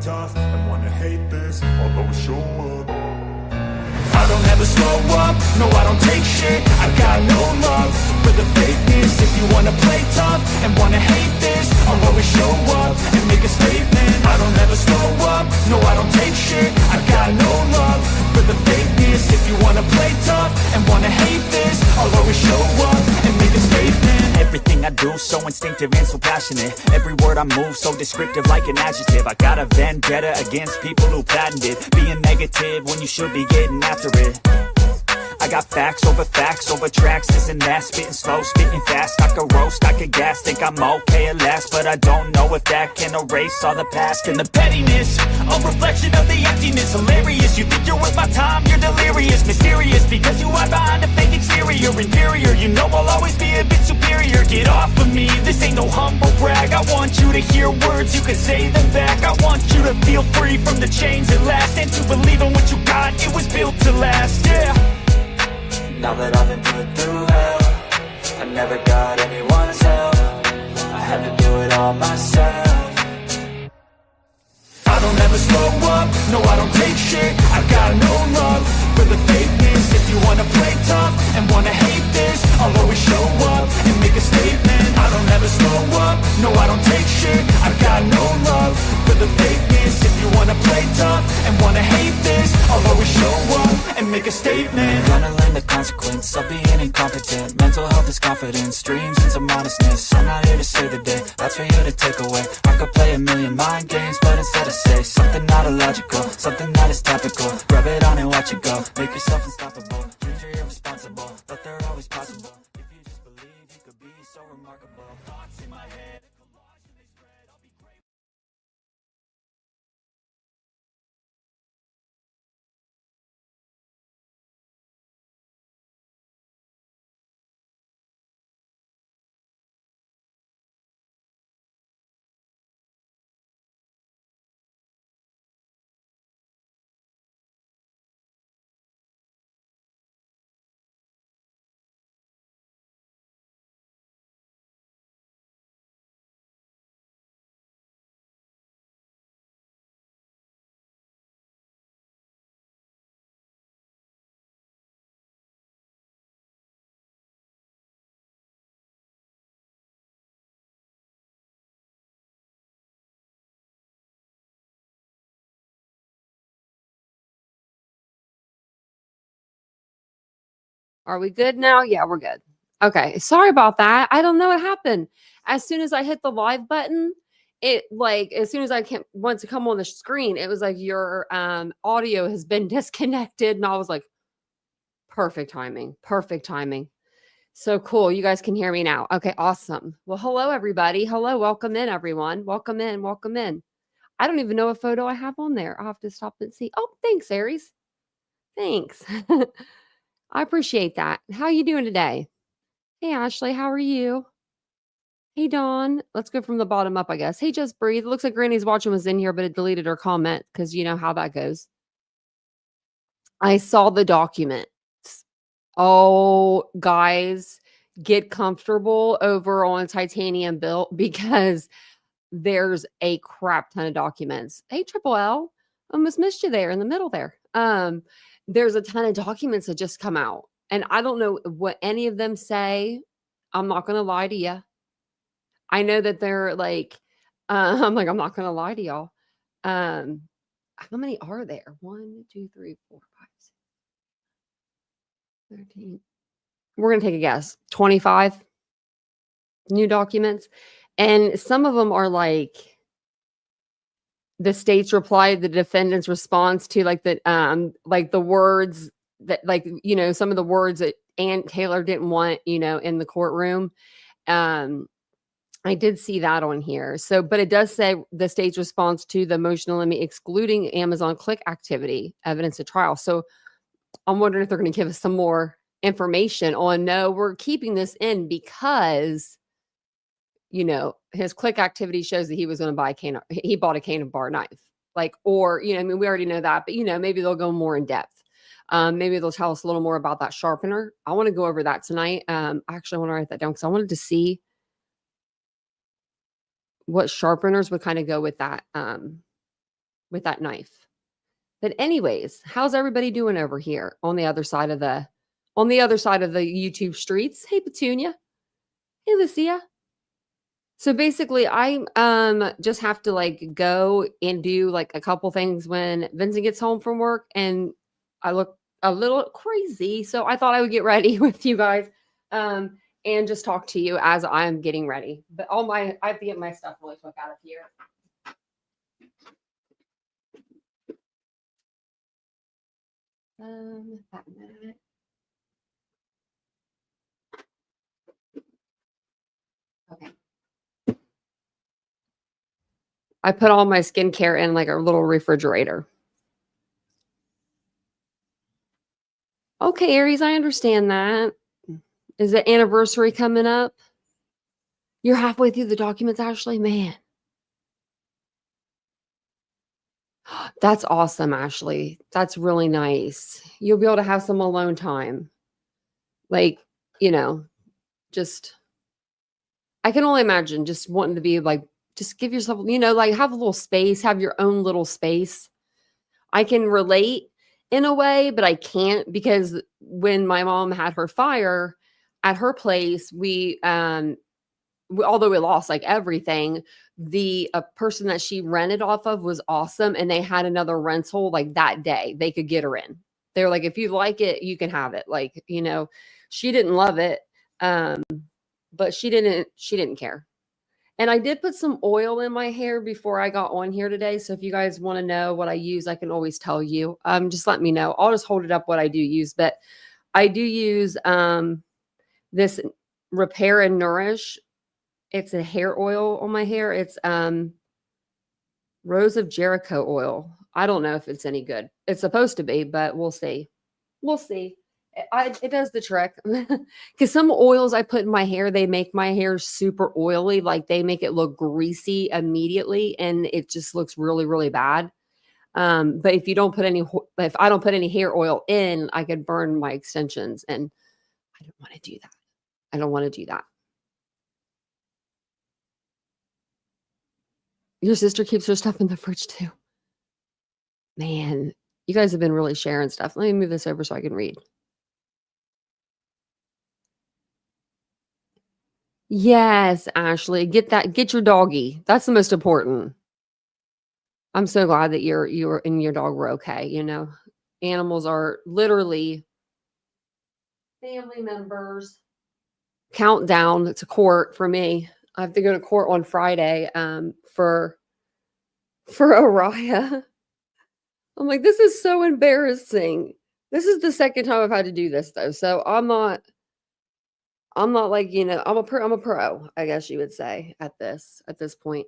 tough and wanna hate this, I'll always show up. I don't ever slow up, no I don't take shit. I got no love for the fakeness. If you wanna play tough and wanna hate this, I'll always show up and make a statement. I don't ever slow up, no I don't take shit. I got no love for the fakeness. If you wanna play tough and wanna hate this, I'll always show up and make a statement. Everything I do so instinctive and so passionate. Every word I move so descriptive like an adjective. I got a vendetta against people who patented being negative when you should be getting after it. I got facts over tracks, this and that. Spitting slow, spitting fast, I could roast, I could gas. Think I'm okay at last, but I don't know if that can erase all the past. And the pettiness, a reflection of the emptiness. Hilarious, you think you're worth my time, you're delirious. Mysterious, because you hide behind a fake exterior. Inferior, you know I'll always be a bit superior. Get off of me, this ain't no humble brag. I want you to hear words, you can say them back. I want you to feel free from the chains at last, and to believe in what you got, it was built to last, yeah. Now that I've been put through hell, I never got anyone's help. I had to do it all myself. I don't ever slow up, no I don't take shit. I got no love for the fakeness. If you wanna play tough and wanna hate this, I'll always show up and make a statement. I don't ever slow up, no I don't take shit. I got no love for the fakeness. If you wanna play tough and wanna hate this, I'll always show up and make a statement. Gonna learn the consequence of being incompetent. Mental health is confidence, dreams and some honestness. I'm not here to save the day, that's for you to take away. I could play a million mind games, but instead I say something not illogical, something that is topical. Rub it on and watch it go, make yourself unstoppable. Dreams are irresponsible, but they're always possible. If you just believe, you could be so remarkable. Thoughts in my head, a collage and they spread, I'll be great. Are we good now? Yeah, we're good. Okay. Sorry about that. I don't know what happened. As soon as I hit the live button, it like as soon as I want to come on the screen, it was like your audio has been disconnected. And I was like, perfect timing. Perfect timing. So cool. You guys can hear me now. Okay, awesome. Well, hello, everybody. Hello. Welcome in, everyone. Welcome in. Welcome in. I don't even know what photo I have on there. I'll have to stop and see. Oh, thanks, Aries. Thanks. I appreciate that. How you doing today? Hey, Ashley, how are you? Hey, Dawn. Let's go from the bottom up, I guess. Hey, Just Breathe. Looks like Granny's Watching was in here, but it deleted her comment because you know how that goes. I saw the document. Oh, guys, get comfortable over on Titanium Built because there's a crap ton of documents. Hey, Triple L. Almost missed you there in the middle there. There's a ton of documents that just come out. And I don't know what any of them say. I'm not going to lie to you. I know that they're like, I'm not going to lie to y'all. How many are there? 1, 2, 3, 4, 5, 6, 13. We're going to take a guess. 25 new documents. And some of them are like the state's reply to the defendant's response to like the words that like, you know, some of the words that Ann Taylor didn't want, you know, in the courtroom. I did see that on here. So, but it does say the state's response to the motion to limit excluding Amazon click activity evidence at trial. So I'm wondering if they're going to give us some more information on, no, we're keeping this in because, you know, his click activity shows that he was going to buy he bought a cane bar knife. Like, or, you know, I mean, we already know that, but, you know, maybe they'll go more in depth. Maybe they'll tell us a little more about that sharpener. I want to go over that tonight. I actually want to write that down because I wanted to see what sharpeners would kind of go with that with that knife. But anyways, how's everybody doing over here on the other side of the YouTube streets? Hey Petunia. Hey Lucia. So basically I just have to like go and do like a couple things when Vincent gets home from work, and I look a little crazy. So I thought I would get ready with you guys and just talk to you as I'm getting ready. But I have to get my stuff really quick out of here. That minute. Okay. I put all my skincare in like a little refrigerator. Okay, Aries, I understand that. Is the anniversary coming up? You're halfway through the documents, Ashley? Man. That's awesome, Ashley. That's really nice. You'll be able to have some alone time. Like, you know, just I can only imagine just wanting to be like, just give yourself, like have a little space, have your own little space. I can relate in a way, but I can't because when my mom had her fire at her place, although we lost like everything, the person that she rented off of was awesome, and they had another rental like that day. They could get her in. They were like, if you like it, you can have it. Like, she didn't love it, but she didn't care. And I did put some oil in my hair before I got on here today. So if you guys want to know what I use, I can always tell you. Just let me know. I'll just hold it up what I do use. But I do use this Repair and Nourish. It's a hair oil on my hair. It's Rose of Jericho oil. I don't know if it's any good. It's supposed to be, but we'll see. We'll see. It does the trick. Because some oils I put in my hair, they make my hair super oily. Like they make it look greasy immediately, and it just looks really, really bad. But if I don't put any hair oil in, I could burn my extensions, and I don't want to do that. I don't want to do that. Your sister keeps her stuff in the fridge too. Man, you guys have been really sharing stuff. Let me move this over so I can read. Yes, Ashley, get your doggy. That's the most important. I'm so glad that you and your dog were okay, Animals are literally family members. Countdown to court for me. I have to go to court on Friday for Araya. I'm like, this is so embarrassing. This is the second time I've had to do this though. So I'm not like, I'm a pro, I guess you would say at this point.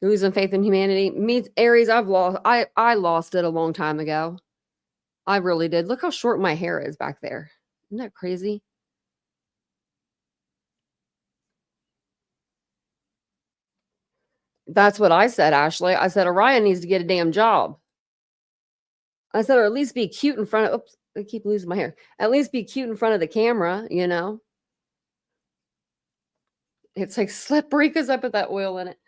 You're losing faith in humanity. Me, Aries, I lost it a long time ago. I really did. Look how short my hair is back there. Isn't that crazy? That's what I said, Ashley. I said, Orion needs to get a damn job. I said, or at least be cute in front of, oops, I keep losing my hair. At least be cute in front of the camera, It's like slippery because I put that oil in it.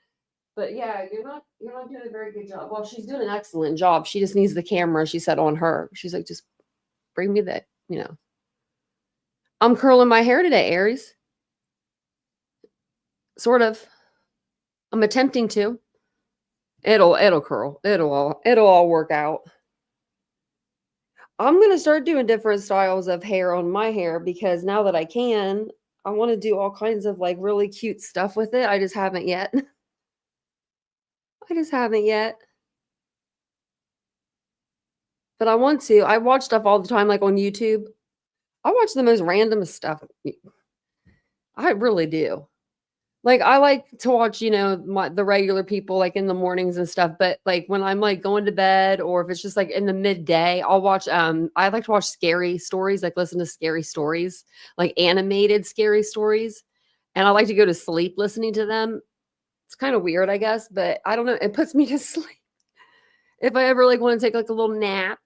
But yeah, you're not doing a very good job. Well, she's doing an excellent job. She just needs the camera, she said, on her. She's like, just bring me that, I'm curling my hair today, Aries. Sort of. I'm attempting to. It'll curl. It'll all work out. I'm going to start doing different styles of hair on my hair because now that I can, I want to do all kinds of like really cute stuff with it. I just haven't yet. But I want to. I watch stuff all the time, like on YouTube. I watch the most random stuff. I really do. Like, I like to watch, the regular people like in the mornings and stuff. But like when I'm like going to bed, or if it's just like in the midday, I'll watch. I like to watch scary stories, like listen to scary stories, like animated scary stories. And I like to go to sleep listening to them. It's kind of weird, I guess, but I don't know. It puts me to sleep. If I ever like want to take like a little nap,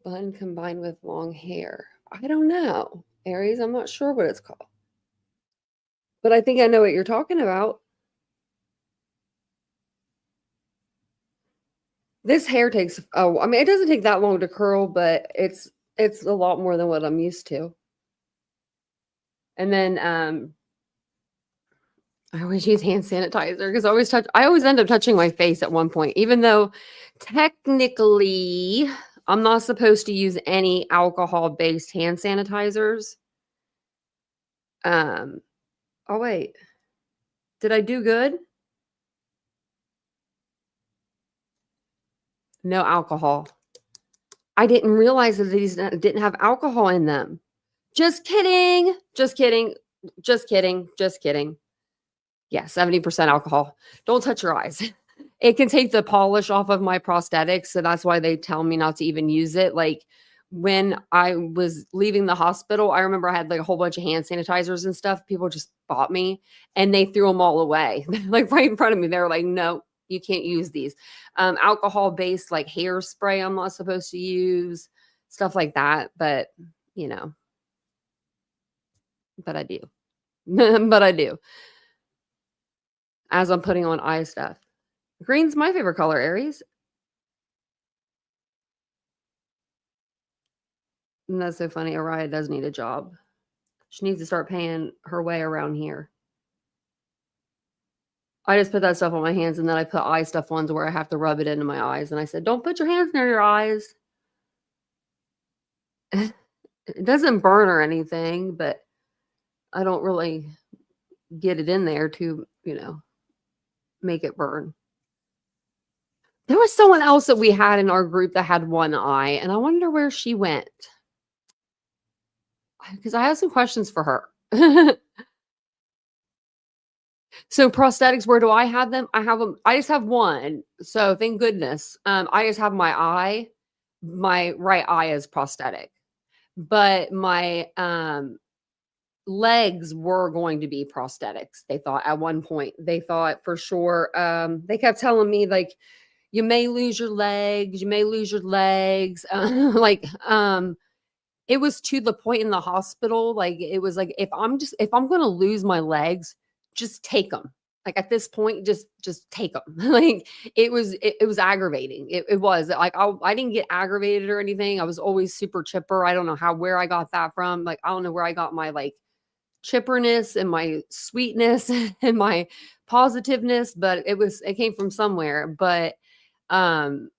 Bun combined with long hair. I don't know. Aries, I'm not sure what it's called. But I think I know what you're talking about. This hair takes, oh, I mean, it doesn't take that long to curl, but it's a lot more than what I'm used to. And then I always use hand sanitizer because I always end up touching my face at one point, even though technically I'm not supposed to use any alcohol-based hand sanitizers. Um, oh wait, did I do good? No alcohol. I didn't realize that these didn't have alcohol in them. Just kidding. Just kidding. Just kidding. Just kidding. Yeah, 70% alcohol. Don't touch your eyes. It can take the polish off of my prosthetics, so that's why they tell me not to even use it. Like, when I was leaving the hospital, I remember I had, like, a whole bunch of hand sanitizers and stuff people just bought me, and they threw them all away, like, right in front of me. They were like, "No, you can't use these." Alcohol-based, like, hairspray I'm not supposed to use, stuff like that, but, you know, but I do. But I do, as I'm putting on eye stuff. Green's my favorite color, Aries. And that's so funny. Araya does need a job. She needs to start paying her way around here. I just put that stuff on my hands and then I put eye stuff on to where I have to rub it into my eyes. And I said, don't put your hands near your eyes. It doesn't burn or anything, but I don't really get it in there to, make it burn. There was someone else that we had in our group that had one eye, and I wonder where she went. Because I have some questions for her. So prosthetics, where do I have them? I have them. I just have one. So thank goodness. I just have my right eye is prosthetic, but my legs were going to be prosthetics. They thought at one point. They thought for sure. They kept telling me like, you may lose your legs. You may lose your legs. It was to the point in the hospital, like, it was like, if I'm gonna lose my legs, just take them. Like, at this point, just take them. Like, it was aggravating. It was, like, I didn't get aggravated or anything. I was always super chipper. I don't know where I got that from. Like, I don't know where I got my, like, chipperness and my sweetness and my positiveness, but it came from somewhere. But, um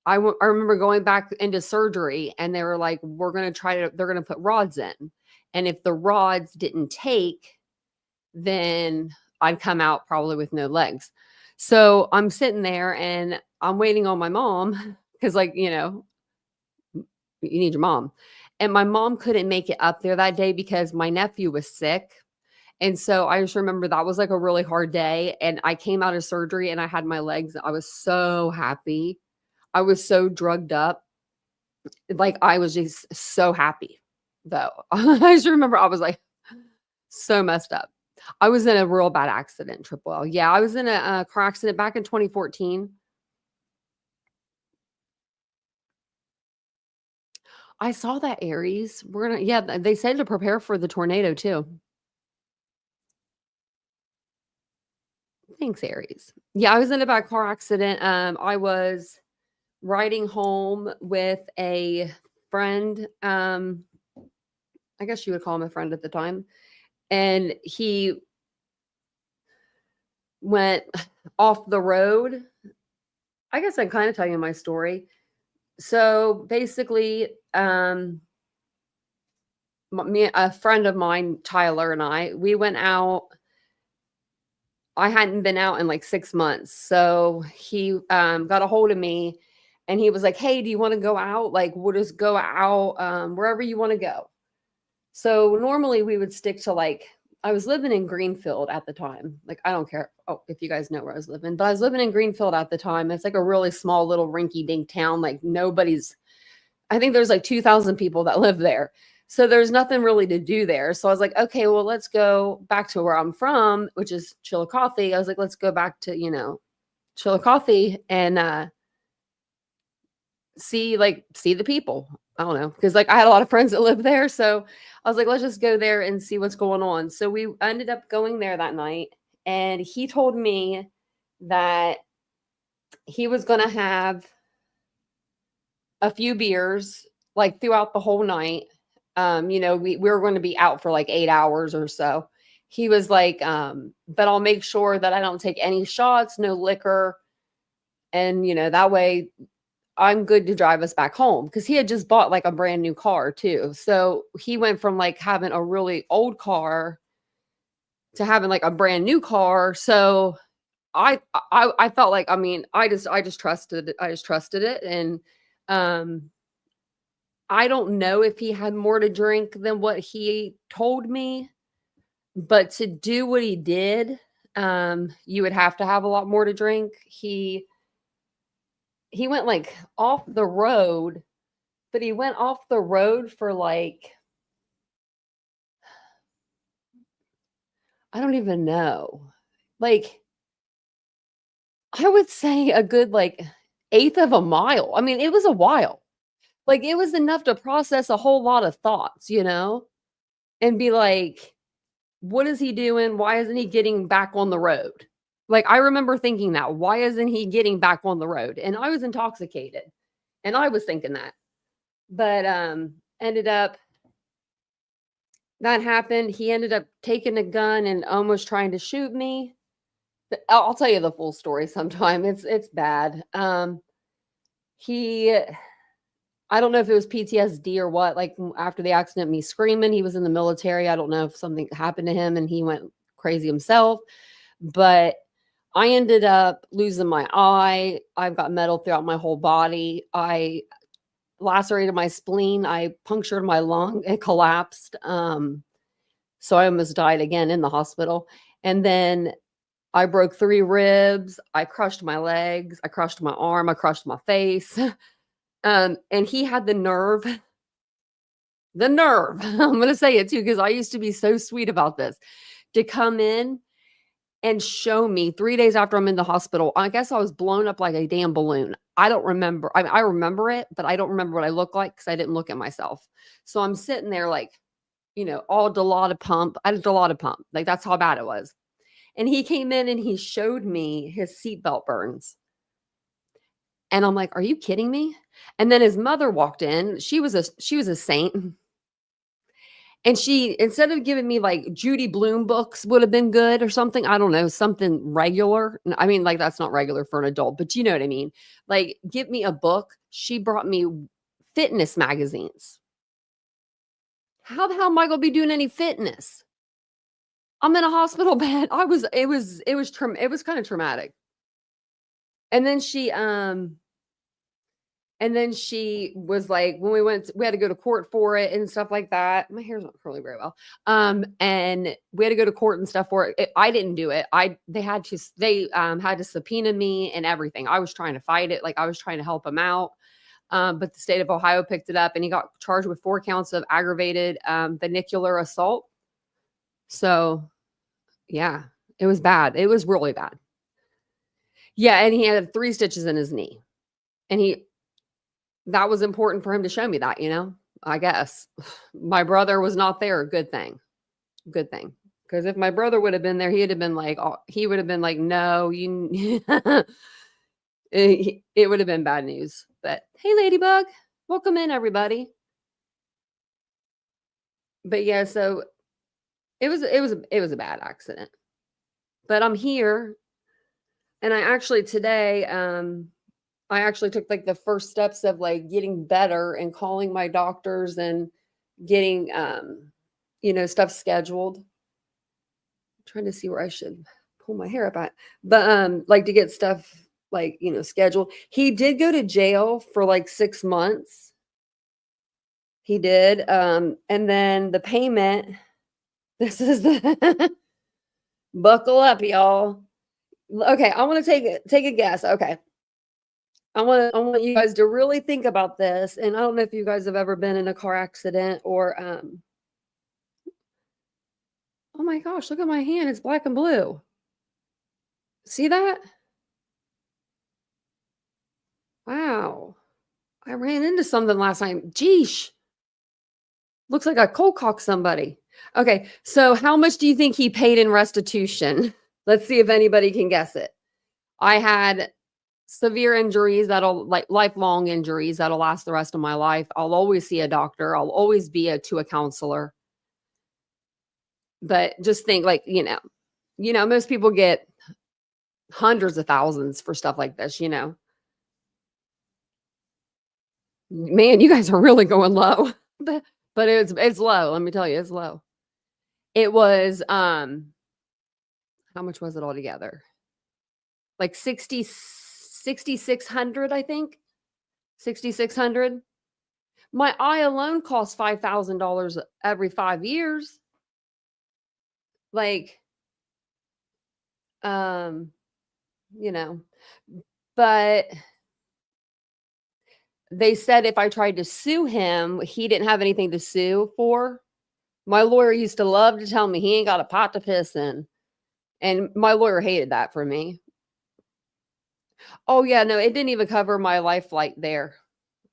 I remember going back into surgery and they were like, they're going to put rods in. And if the rods didn't take, then I'd come out probably with no legs. So I'm sitting there and I'm waiting on my mom because, like, you need your mom. And my mom couldn't make it up there that day because my nephew was sick. And so I just remember that was like a really hard day. And I came out of surgery and I had my legs. I was so happy. I was so drugged up. Like, I was just so happy, though. I just remember I was, like, so messed up. I was in a real bad accident, Triple L. Yeah, I was in a car accident back in 2014. I saw that, Aries. They said to prepare for the tornado, too. Thanks, Aries. Yeah, I was in a bad car accident. I was riding home with a friend. I guess you would call him a friend at the time. And he went off the road. I guess I'm kind of telling you my story. So basically, a friend of mine, Tyler, and we went out. I hadn't been out in like 6 months. So he got a hold of me and he was like, hey, do you want to go out? Like, we'll just go out wherever you want to go. So normally we would stick to, like, I was living in Greenfield at the time. Like, I don't care if you guys know where I was living, but I was living in Greenfield at the time. It's like a really small little rinky dink town. Like, I think there's like 2,000 people that live there. So there's nothing really to do there. So I was like, okay, well, let's go back to where I'm from, which is Chillicothe. I was like, let's go back to, Chillicothe and see the people. I don't know, because like I had a lot of friends that lived there, so I was like, let's just go there and see what's going on. So we ended up going there that night, and he told me that he was going to have a few beers like throughout the whole night. We were going to be out for like 8 hours or so. He was like, but I'll make sure that I don't take any shots, no liquor. And, that way I'm good to drive us back home, because he had just bought like a brand new car too. So he went from like having a really old car to having like a brand new car. So I felt like, I just trusted it. And um I don't know if he had more to drink than what he told me, but to do what he did, you would have to have a lot more to drink. He went like off the road, but he went off the road for like, I don't even know. Like, I would say a good like eighth of a mile. I mean, it was a while. Like, it was enough to process a whole lot of thoughts, and be like, what is he doing? Why isn't he getting back on the road? Like, I remember thinking that. Why isn't he getting back on the road? And I was intoxicated. And I was thinking that. But ended up that happened. He ended up taking a gun and almost trying to shoot me. But I'll tell you the full story sometime. It's bad. He I don't know if it was PTSD or what, like after the accident, me screaming. He was in the military. I don't know if something happened to him and he went crazy himself, but I ended up losing my eye. I've got metal throughout my whole body. I lacerated my spleen. I punctured my lung. It collapsed. So I almost died again in the hospital. And then I broke 3 ribs. I crushed my legs. I crushed my arm. I crushed my face. And he had the nerve, I'm going to say it too, because I used to be so sweet about this, to come in and show me 3 days after I'm in the hospital. I guess I was blown up like a damn balloon. I don't remember. I remember it, but I don't remember what I look like because I didn't look at myself. So I'm sitting there like, all Dilaudid pump. I had a Dilaudid pump. Like, that's how bad it was. And he came in and he showed me his seatbelt burns. And I'm like, are you kidding me? And then his mother walked in. She was a saint. And she, instead of giving me like Judy Blume books would have been good or something, I don't know, something regular. I mean, like, that's not regular for an adult, but you know what I mean? Like, give me a book. She brought me fitness magazines. How the hell am I going to be doing any fitness? I'm in a hospital bed. It was kind of traumatic. And then she was like, when we had to go to court for it and stuff like that. My hair's not curly very well. And we had to go to court and stuff for it. I didn't do it. They had to subpoena me and everything. I was trying to fight it. Like, I was trying to help him out. But the state of Ohio picked it up and he got charged with 4 counts of aggravated vehicular assault. So yeah, it was bad. It was really bad. Yeah. And he had 3 stitches in his knee, and that was important for him to show me that, I guess. My brother was not there. Good thing. Because if my brother would have been there, he would have been like, no, it would have been bad news. But hey, Ladybug, welcome in, everybody. But yeah, so it was a bad accident. But I'm here, and I actually today, I actually took like the first steps of like getting better and calling my doctors and getting, stuff scheduled. I'm trying to see where I should pull my hair up at, but, like, to get stuff like, scheduled. He did go to jail for like 6 months. He did. And then the payment, this is the, buckle up, y'all. Okay. I want to take a guess. Okay. I want you guys to really think about this. And I don't know if you guys have ever been in a car accident or, oh my gosh, look at my hand. It's black and blue. See that? Wow. I ran into something last night. Geesh. Looks like I cold cocked somebody. Okay, so how much do you think he paid in restitution? Let's see if anybody can guess it. I had severe injuries that'll like lifelong injuries that'll last the rest of my life. I'll always see a doctor. I'll always be to a counselor. But just think like, most people get hundreds of thousands for stuff like this, Man, you guys are really going low. But it's low. Let me tell you, it's low. It was how much was it altogether? Like 6,600, I think. 6,600. My eye alone costs $5,000 every 5 years. Like, but they said if I tried to sue him, he didn't have anything to sue for. My lawyer used to love to tell me he ain't got a pot to piss in. And my lawyer hated that for me. Oh yeah, no, it didn't even cover my life flight there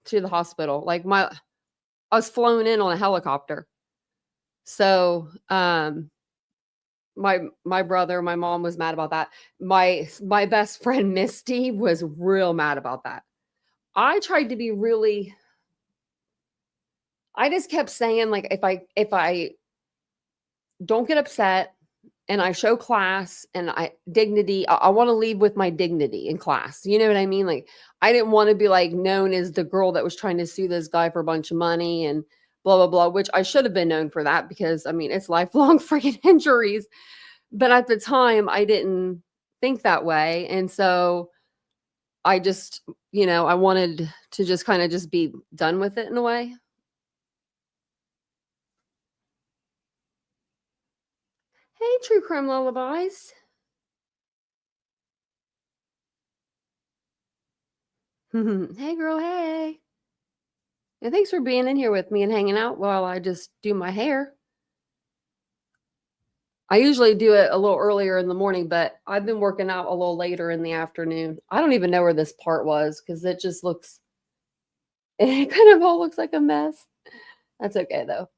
to the hospital. Like I was flown in on a helicopter. So, my brother, my mom was mad about that. My best friend Misty was real mad about that. I tried to be really I just kept saying like if I don't get upset and I show class and dignity, I want to leave with my dignity in class. You know what I mean? Like I didn't want to be like known as the girl that was trying to sue this guy for a bunch of money and blah blah blah, which I should have been known for that because I mean it's lifelong freaking injuries. But at the time I didn't think that way. And so I just, I wanted to just kind of just be done with it in a way. Hey, True Crime Lullabies. Hey, girl. Hey. And thanks for being in here with me and hanging out while I just do my hair. I usually do it a little earlier in the morning, but I've been working out a little later in the afternoon. I don't even know where this part was because it just looks, it kind of all looks like a mess. That's okay though.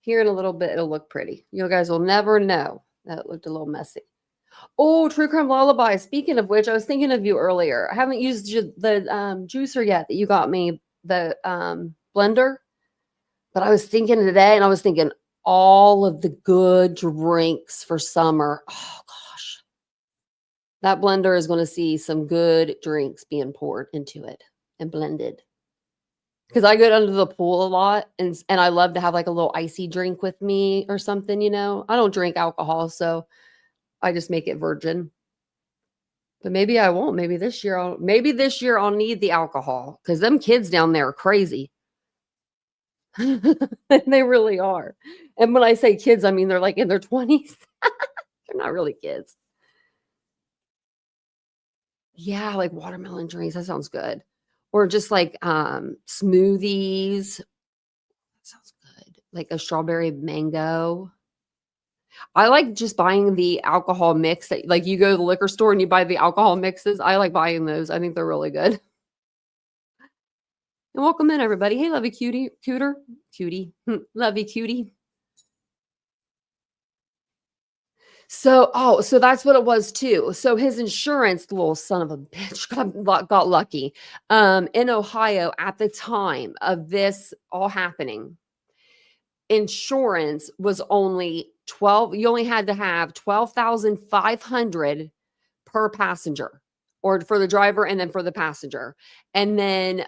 Here in a little bit, it'll look pretty. You guys will never know that it looked a little messy. Oh, True Crime Lullaby. Speaking of which, I was thinking of you earlier. I haven't used the juicer yet that you got me, the blender. But I was thinking today, and I was thinking all of the good drinks for summer. Oh, gosh. That blender is going to see some good drinks being poured into it and blended. Because I go under the pool a lot, and I love to have like a little icy drink with me or something, I don't drink alcohol, so I just make it virgin. But maybe I won't. Maybe this year I'll need the alcohol because them kids down there are crazy. They really are. And when I say kids, I mean they're like in their 20s. They're not really kids. Yeah, like watermelon drinks. That sounds good. Or just like smoothies. That sounds good. Like a strawberry mango. I like just buying the alcohol mix that like you go to the liquor store and you buy the alcohol mixes. I like buying those. I think they're really good. And welcome in everybody. Hey, lovey cutie, cutie, lovey cutie. So that's what it was too. So his insurance, the little son of a bitch, got lucky. In Ohio at the time of this all happening, insurance was only 12. You only had to have 12,500 per passenger, or for the driver and then for the passenger. And then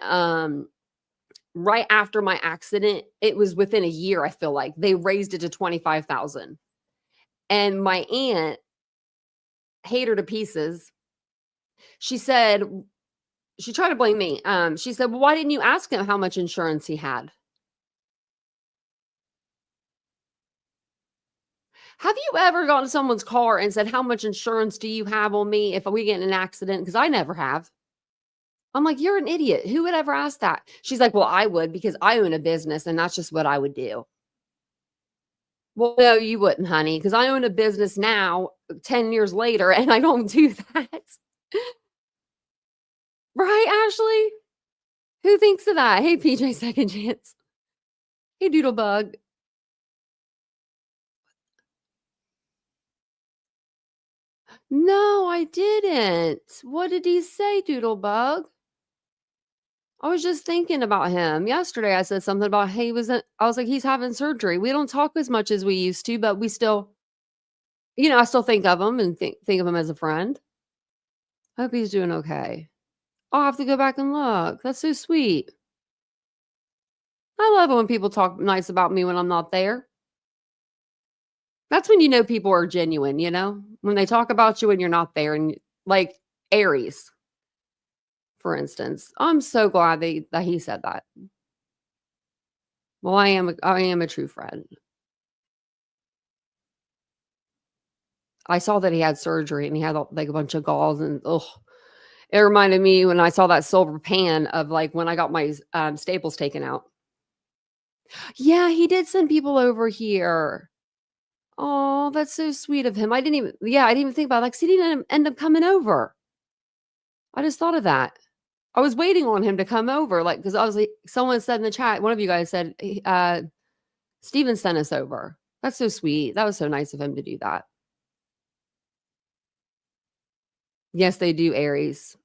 right after my accident, it was within a year, I feel like they raised it to 25,000. And my aunt, hate her to pieces. She said, she tried to blame me. She said, well, why didn't you ask him how much insurance he had? Have you ever gone to someone's car and said, how much insurance do you have on me if we get in an accident? Because I never have. I'm like, you're an idiot. Who would ever ask that? She's like, well, I would because I own a business and that's just what I would do. Well, no, you wouldn't, honey, because I own a business now 10 years later and I don't do that. Right, Ashley? Who thinks of that? Hey, PJ Second Chance. Hey, Doodlebug. No, I didn't. What did he say, Doodlebug? I was just thinking about him. Yesterday, I said something about he was I was like, "He's having surgery." We don't talk as much as we used to, but we still I still think of him and think of him as a friend. Hope he's doing okay. I'll have to go back and look. That's so sweet. I love it when people talk nice about me when I'm not there. That's when you know people are genuine, when they talk about you when you're not there and like Aries, for instance. I'm so glad that he said that. Well, I am a true friend. I saw that he had surgery and he had like a bunch of galls and it reminded me when I saw that silver pan of like when I got my staples taken out. Yeah, he did send people over here. Oh, that's so sweet of him. I didn't even think about it. Like, 'cause he didn't end up coming over. I just thought of that. I was waiting on him to come over, like, because I was like, someone said in the chat, one of you guys said, Steven sent us over. That's so sweet. That was so nice of him to do that. Yes, they do, Aries.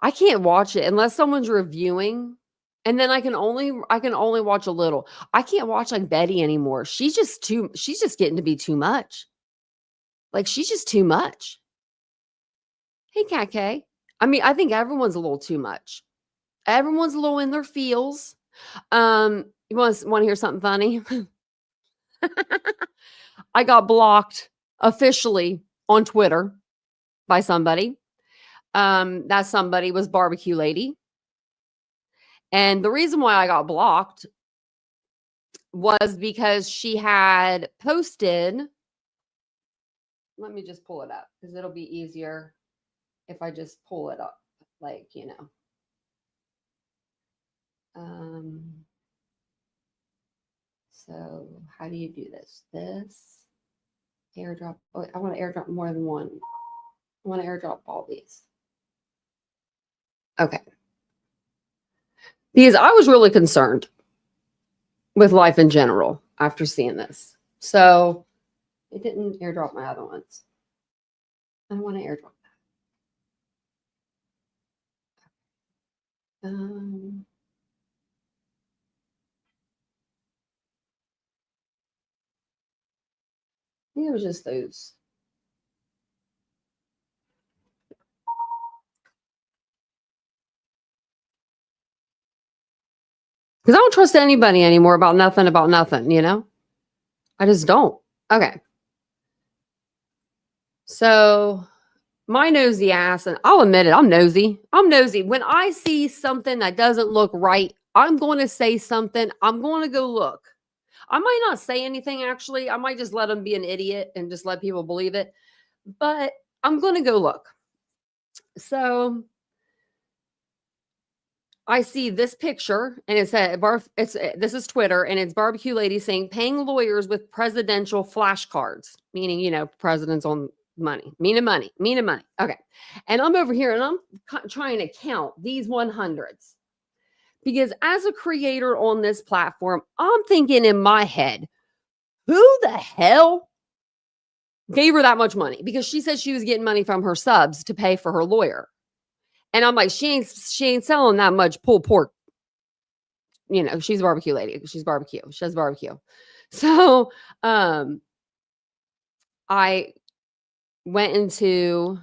I can't watch it unless someone's reviewing, and then I can only watch a little. I can't watch like Betty anymore. She's just getting to be too much. Like she's just too much. Hey, Cat K. I mean, I think everyone's a little too much. Everyone's a little in their feels. You want to hear something funny? I got blocked officially on Twitter by somebody. That somebody was Barbecue Lady. And the reason why I got blocked was because she had posted. Let me just pull it up because it'll be easier if I just pull it up. So how do you do this? This airdrop. Oh, I want to airdrop more than one. I want to airdrop all these. Okay. Because I was really concerned with life in general after seeing this. So it didn't airdrop my other ones. I don't want to airdrop that. I think it was just those. Because I don't trust anybody anymore about nothing, I just don't. Okay. So my nosy ass, and I'll admit it, I'm nosy. When I see something that doesn't look right, I'm going to say something. I'm going to go look. I might not say anything, actually. I might just let them be an idiot and just let people believe it. But I'm going to go look. So I see this picture, and it said, this is Twitter, and it's Barbecue Lady saying, paying lawyers with presidential flashcards, meaning, presidents on money, meaning money. Okay. And I'm over here, and I'm trying to count these 100s. Because as a creator on this platform, I'm thinking in my head, who the hell gave her that much money? Because she said she was getting money from her subs to pay for her lawyer. And I'm like, she ain't selling that much pulled pork. She's a barbecue lady. She's barbecue. She does barbecue. So I went into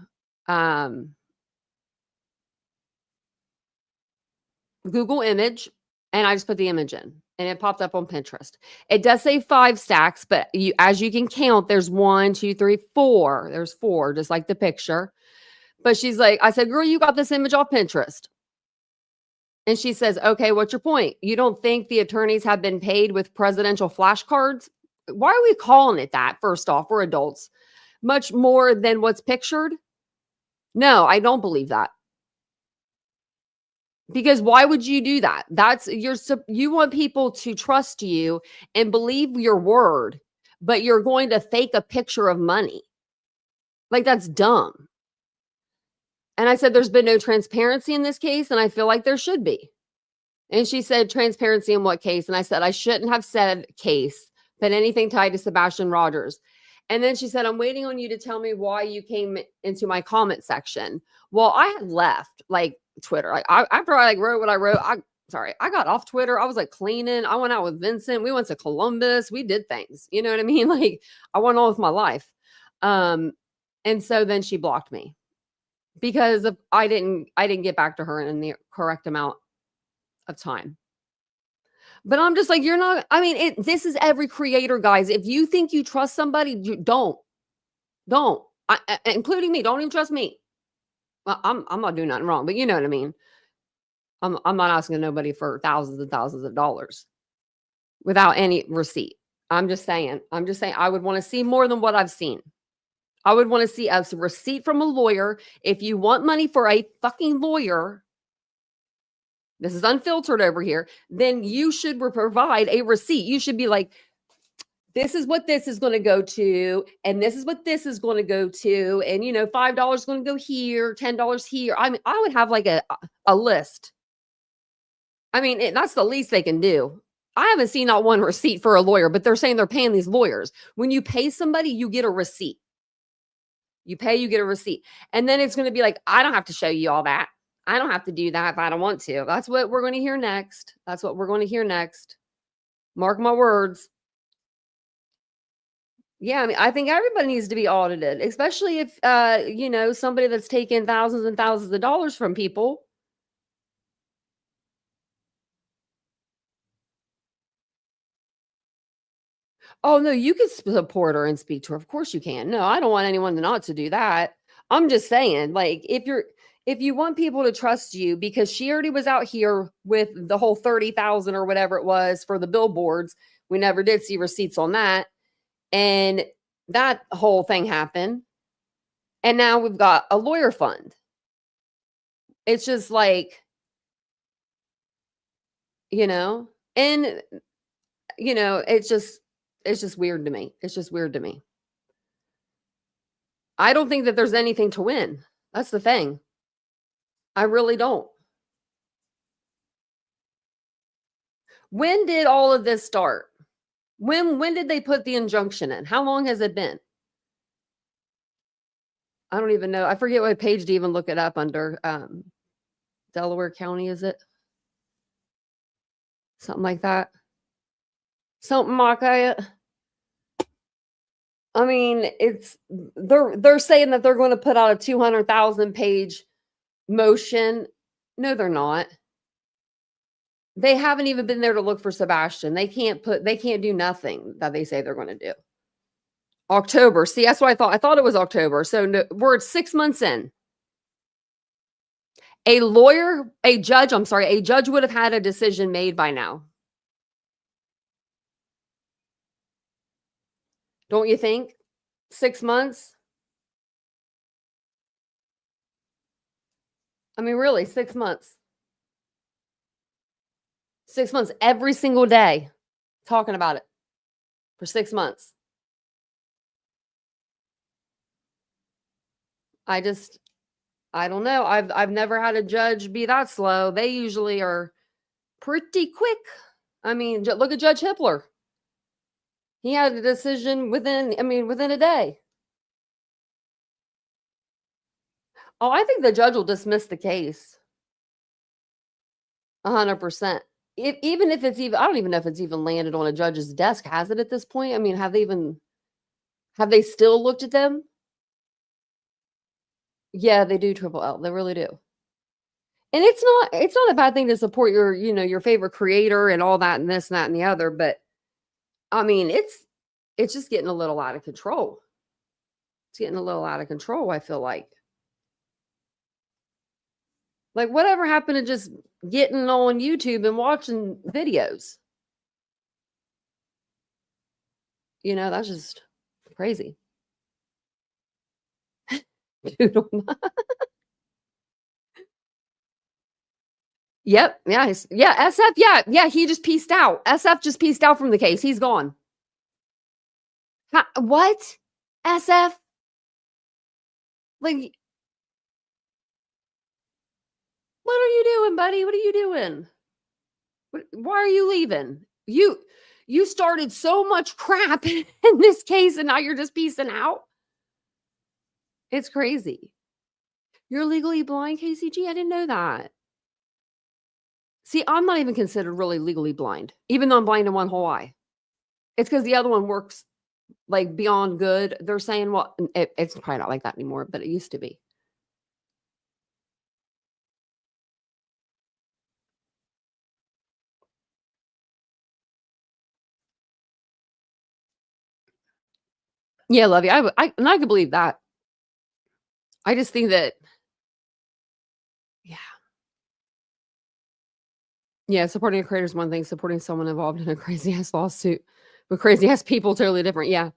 Google image and I just put the image in and it popped up on Pinterest. It does say 5 stacks, but as you can count, there's 1, 2, 3, 4. There's 4, just like the picture. But she's like, I said, girl, you got this image off Pinterest. And she says, okay, what's your point? You don't think the attorneys have been paid with presidential flashcards? Why are we calling it that? First off, we're adults. Much more than what's pictured? No, I don't believe that. Because why would you do that? You want people to trust you and believe your word, but you're going to fake a picture of money. Like, that's dumb. And I said, there's been no transparency in this case, and I feel like there should be. And she said, transparency in what case? And I said, I shouldn't have said case, but anything tied to Sebastian Rogers. And then she said, I'm waiting on you to tell me why you came into my comment section. Well, I had left like Twitter. Like after I like wrote what I wrote, I got off Twitter. I was like cleaning. I went out with Vincent. We went to Columbus. We did things. You know what I mean? Like I went on with my life. And so then she blocked me because I didn't get back to her in the correct amount of time. But I'm just like, you're not, I mean, this is every creator, guys. If you think you trust somebody, you don't, including me. Don't even trust me. Well, I'm not doing nothing wrong, but you know what I mean? I'm not asking nobody for thousands and thousands of dollars without any receipt. I'm just saying, I would want to see more than what I've seen. I would want to see a receipt from a lawyer. If you want money for a fucking lawyer, this is unfiltered over here, then you should provide a receipt. You should be like, this is what this is going to go to, and this is what this is going to go to, and $5 is going to go here, $10 here. I mean, I would have like a list. I mean, that's the least they can do. I haven't seen not one receipt for a lawyer, but they're saying they're paying these lawyers. When you pay somebody, you get a receipt. You pay, you get a receipt. And then it's going to be like, I don't have to show you all that. I don't have to do that if I don't want to. That's what we're going to hear next. Mark my words. Yeah, I mean, I think everybody needs to be audited, especially if, somebody that's taken thousands and thousands of dollars from people. Oh, no, you can support her and speak to her. Of course you can. No, I don't want anyone not to do that. I'm just saying, like, if you want people to trust you, because she already was out here with the whole 30,000 or whatever it was for the billboards. We never did see receipts on that. And that whole thing happened. And now we've got a lawyer fund. It's just like, and it's just weird to me. It's just weird to me. I don't think that there's anything to win. That's the thing. I really don't. When did all of this start? When did they put the injunction in? How long has it been? I don't even know. I forget what page to even look it up under. Delaware County, is it? Something like that. Something like that. I mean, they're saying that they're going to put out a 200,000 page motion. No, they're not. They haven't even been there to look for Sebastian. They can't do nothing that they say they're going to do. October. See, that's what I thought. I thought it was October. So no, we're 6 months in. A judge would have had a decision made by now. Don't you think? 6 months? I mean, really, 6 months. 6 months every single day talking about it for 6 months. I don't know. I've never had a judge be that slow. They usually are pretty quick. I mean, look at Judge Hippler. He had a decision within a day. Oh, I think the judge will dismiss the case. 100%. I don't even know if it's even landed on a judge's desk. Has it at this point? I mean, have they still looked at them? Yeah, they do, Triple L. They really do. And it's not a bad thing to support your favorite creator and all that and this and that and the other, but I mean, it's just getting a little out of control. It's getting a little out of control, I feel like. Like, whatever happened to just getting on YouTube and watching videos? That's just crazy. Yep. Yeah. Yeah. SF. Yeah. He just pieced out. SF just pieced out from the case. He's gone. What? SF? Like, What are you doing, buddy? What are you doing? Why are you leaving? You started so much crap in this case, and now you're just peacing out. It's crazy. You're legally blind, KCG? I didn't know that. See, I'm not even considered really legally blind, even though I'm blind in one whole eye. It's because the other one works like beyond good. They're saying, well, it's probably not like that anymore, but it used to be. Yeah, love you. And I could believe that. I just think that, yeah, yeah, supporting a creator is one thing. Supporting someone involved in a crazy ass lawsuit with crazy ass people, totally different. Yeah.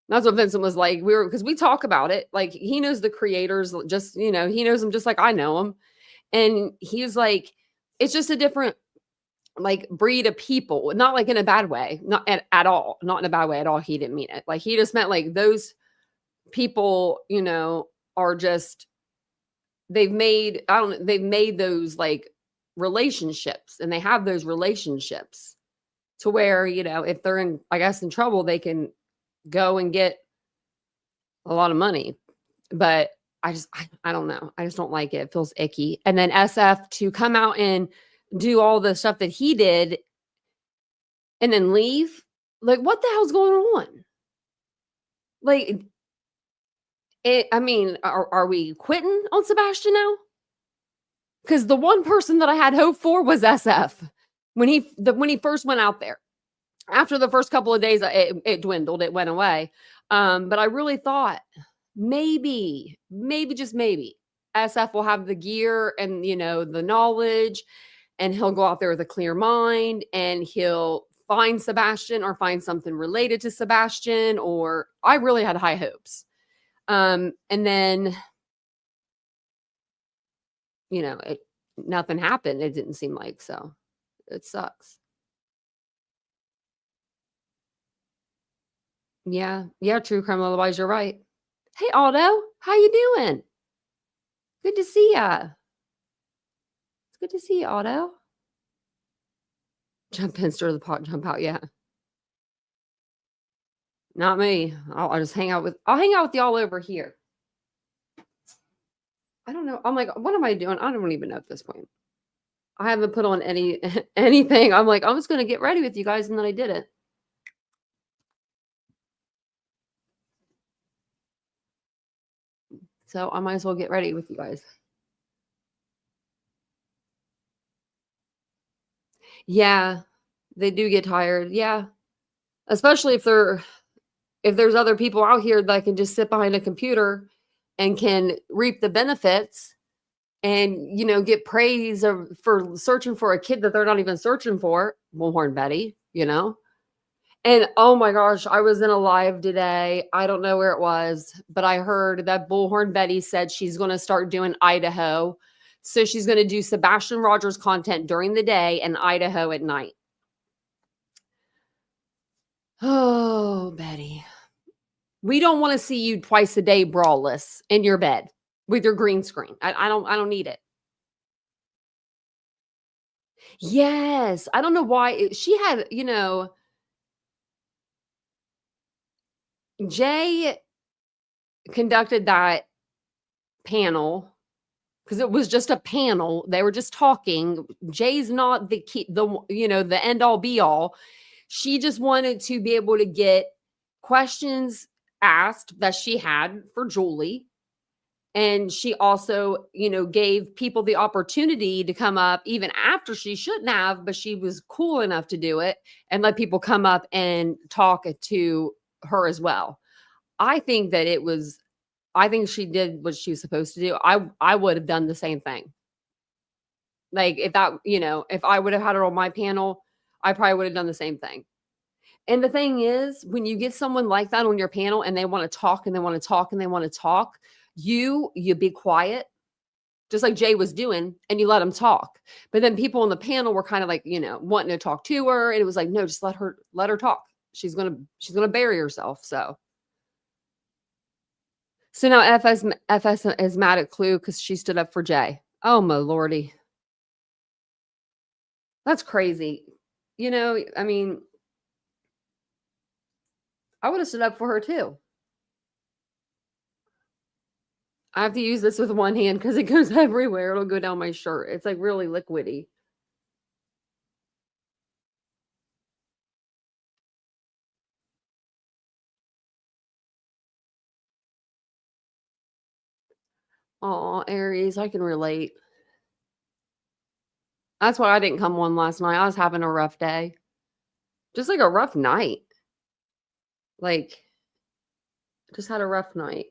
That's what Vincent was like. Because we talk about it. Like, he knows the creators, just, he knows them just like I know them. And he's like, it's just a different, like, breed of people, not like in a bad way, not at all, not in a bad way at all. He didn't mean it. Like, he just meant like those people, are just, they've made those like relationships, and they have those relationships to where, if they're in, I guess, in trouble, they can go and get a lot of money. But I don't know. I just don't like it. It feels icky. And then SF to come out and do all the stuff that he did and then leave. Like, what the hell's going on? Like, I mean, are we quitting on Sebastian now? Because the one person that I had hope for was SF when he first went out there. After the first couple of days, it dwindled. It went away. But I really thought maybe, just maybe, SF will have the gear and, the knowledge, and he'll go out there with a clear mind, and he'll find Sebastian or find something related to Sebastian, or I really had high hopes. And then, nothing happened. It didn't seem like, so it sucks. Yeah. Yeah. True crime. Otherwise, you're right. Hey, Aldo, how you doing? Good to see ya. It's good to see you, Aldo. Jump in, stir the pot, jump out. Yeah. Not me. I'll just hang out with y'all over here. I don't know. I'm like, what am I doing? I don't even know at this point. I haven't put on anything. I'm like, I'm just gonna get ready with you guys, and then I did it. So I might as well get ready with you guys. Yeah, they do get tired. Yeah. Especially if there's other people out here that can just sit behind a computer and can reap the benefits and, get praise for searching for a kid that they're not even searching for. Bullhorn Betty, And oh my gosh, I was in a live today. I don't know where it was, but I heard that Bullhorn Betty said she's going to start doing Idaho. So she's going to do Sebastian Rogers content during the day and Idaho at night. Oh, Betty. We don't want to see you twice a day braless in your bed with your green screen. I don't need it. Yes. I don't know why she had, Jay conducted that panel because it was just a panel. They were just talking. Jay's not the key, the end all be all. She just wanted to be able to get questions asked that she had for Julie. And she also, gave people the opportunity to come up even after she shouldn't have, but she was cool enough to do it and let people come up and talk to her as well. I think she did what she was supposed to do. I would have done the same thing. Like, if that, if I would have had her on my panel, I probably would have done the same thing. And the thing is, when you get someone like that on your panel and they want to talk and they want to talk and they want to talk, you be quiet, just like Jay was doing, and you let them talk. But then people on the panel were kind of like, wanting to talk to her. And it was like, no, just let her talk. She's going to bury herself. So now FS is mad at Clue because she stood up for Jay. Oh my lordy. That's crazy. I mean, I would have stood up for her too. I have to use this with one hand because it goes everywhere. It'll go down my shirt. It's like really liquidy. Oh, Aries, I can relate. That's why I didn't come on last night. I was having a rough day. Just like a rough night. Like, just had a rough night.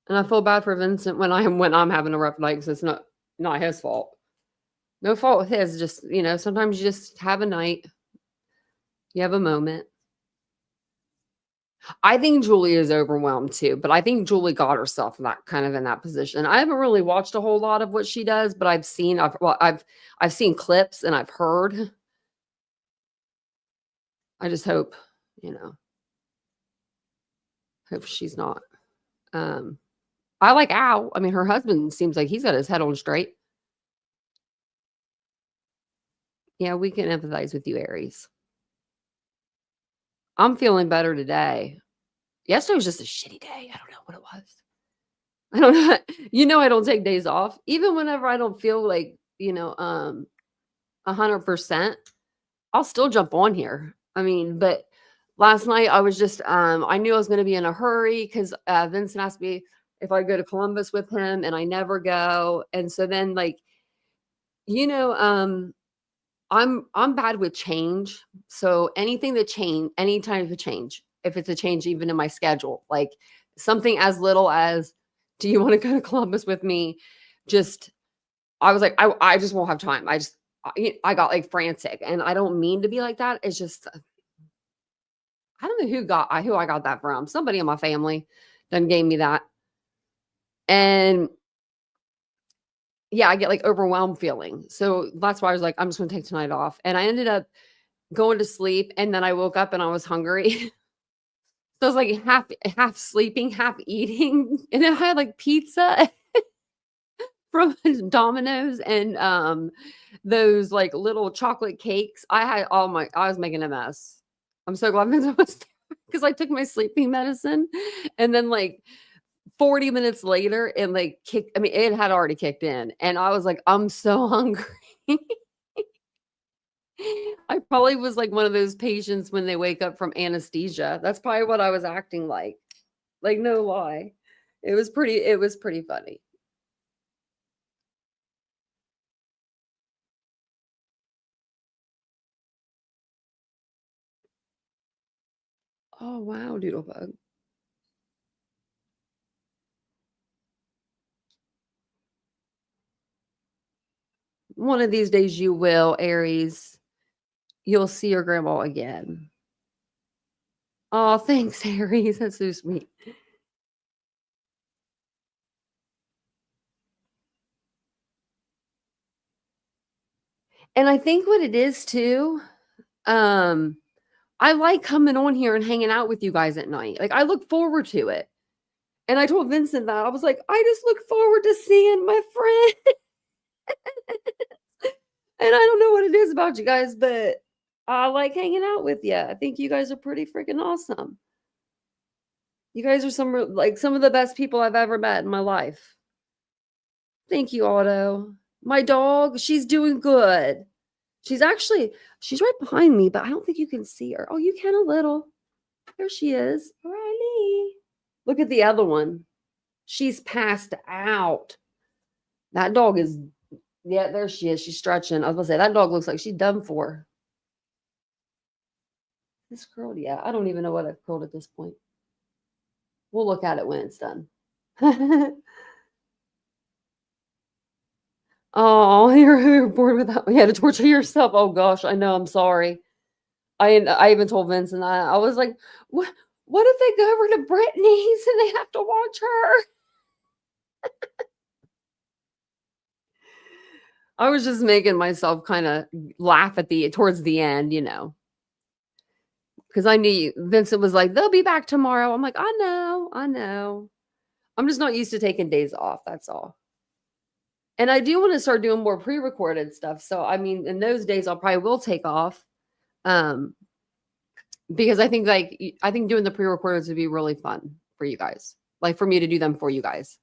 And I feel bad for Vincent when I'm having a rough night because it's not his fault. No fault with his. Just sometimes you just have a night. You have a moment. I think Julie is overwhelmed too, but I think Julie got herself in that position. I haven't really watched a whole lot of what she does, but I've seen clips and I've heard. I just hope, hope she's not. I like Al. I mean, her husband seems like he's got his head on straight. Yeah, we can empathize with you, Aries. I'm feeling better today. Yesterday was just a shitty day. I don't know what it was. I don't know. I don't take days off. Even whenever I don't feel like, 100%, I'll still jump on here. I mean, but last night I was just, I knew I was going to be in a hurry because Vincent asked me if I go to Columbus with him and I never go. And so then I'm bad with change. So anything that any type of change, if it's a change even in my schedule, like something as little as, do you want to go to Columbus with me? I was like, I just won't have time. I got like frantic, and I don't mean to be like that. It's just, I don't know who I got that from. Somebody in my family done gave me that. And yeah, I get like overwhelmed feeling. So that's why I was like, I'm just going to take tonight off. And I ended up going to sleep, and then I woke up and I was hungry. So I was like half sleeping, half eating, and then I had like pizza from Domino's and those like little chocolate cakes. I was making a mess. I'm so glad Vincent was there because I took my sleeping medicine, and then like 40 minutes later, and like it had already kicked in, and I was like, I'm so hungry. I probably was like one of those patients when they wake up from anesthesia. That's probably what I was acting like. Like, no lie. It was pretty funny. Oh wow, Doodlebug. One of these days you will, Aries. You'll see your grandma again. Oh, thanks, Aries. That's so sweet. And I think what it is too, um, I like coming on here and hanging out with you guys at night. Like I look forward to it. And I told Vincent that I was like, I just look forward to seeing my friend. And I don't know what it is about you guys, but I like hanging out with you. I think you guys are pretty freaking awesome. You guys are some of the best people I've ever met in my life. Thank you, Otto. My dog, she's doing good. She's right behind me, but I don't think you can see her. Oh, you can a little. There she is. Riley. Look at the other one. She's passed out. That dog is, yeah, there she is. She's stretching. I was going to say, that dog looks like she's done for. This curled, yeah. I don't even know what I've curled at this point. We'll look at it when it's done. Oh, you're bored with that. You had to torture yourself. Oh gosh, I know. I'm sorry. I even told Vincent that. I was like, what if they go over to Brittany's and they have to watch her? I was just making myself kind of laugh towards the end, Because I knew Vincent was like, they'll be back tomorrow. I'm like, I know. I'm just not used to taking days off. That's all. And I do want to start doing more pre-recorded stuff. So I mean, in those days, I'll probably will take off. Because I think doing the pre-recordeds would be really fun for you guys. Like for me to do them for you guys.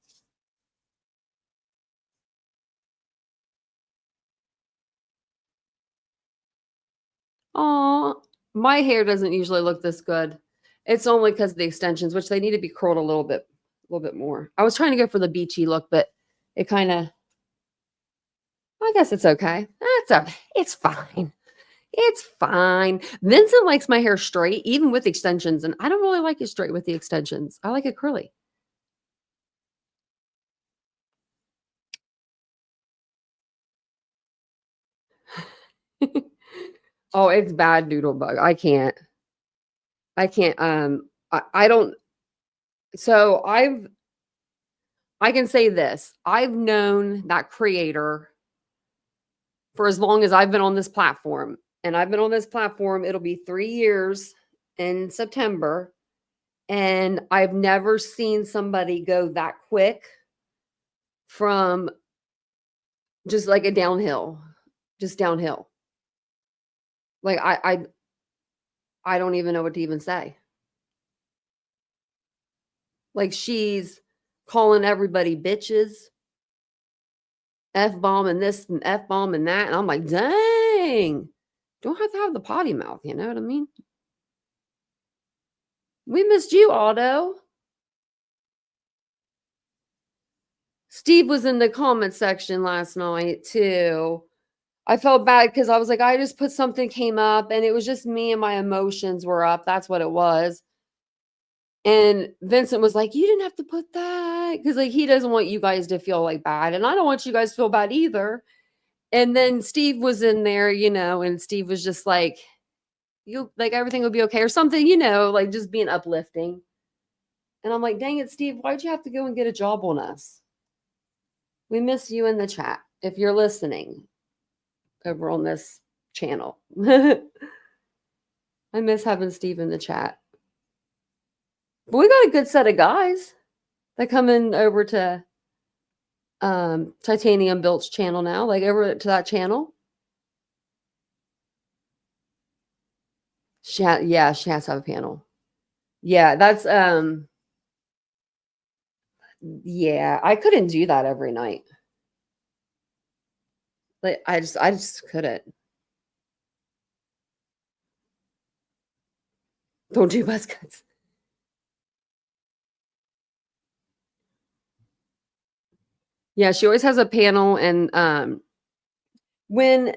Oh, my hair doesn't usually look this good. It's only because of the extensions, which they need to be curled a little bit more. I was trying to go for the beachy look, but it kind of, I guess it's okay. It's fine. It's fine. Vincent likes my hair straight, even with extensions, and I don't really like it straight with the extensions. I like it curly. Oh, it's bad, Doodlebug. I can't. I don't. So I can say this. I've known that creator for as long as I've been on this platform. And I've been on this platform, it'll be 3 years in September. And I've never seen somebody go that quick from just like a downhill, just downhill. Like I don't even know what to even say. Like she's calling everybody bitches, F-bomb and this and F-bomb and that. And I'm like, dang, don't have to have the potty mouth. You know what I mean? We missed you, Otto. Steve was in the comment section last night too. I felt bad because I was like, I just put something came up and it was just me and my emotions were up. That's what it was. And Vincent was like, you didn't have to put that. Because like he doesn't want you guys to feel like bad. And I don't want you guys to feel bad either. And then Steve was in there, you know, and Steve was just like, you like everything will be okay or something, you know, like just being uplifting. And I'm like, dang it, Steve, why'd you have to go and get a job on us? We miss you in the chat if you're listening over on this channel. I miss having Steve in the chat. But we got a good set of guys that come in over to Titanium Built's channel now, like over to that channel. She has to have a panel. Yeah, that's yeah, I couldn't do that every night. Like I just couldn't. Don't do buzz cuts. Yeah, she always has a panel, and when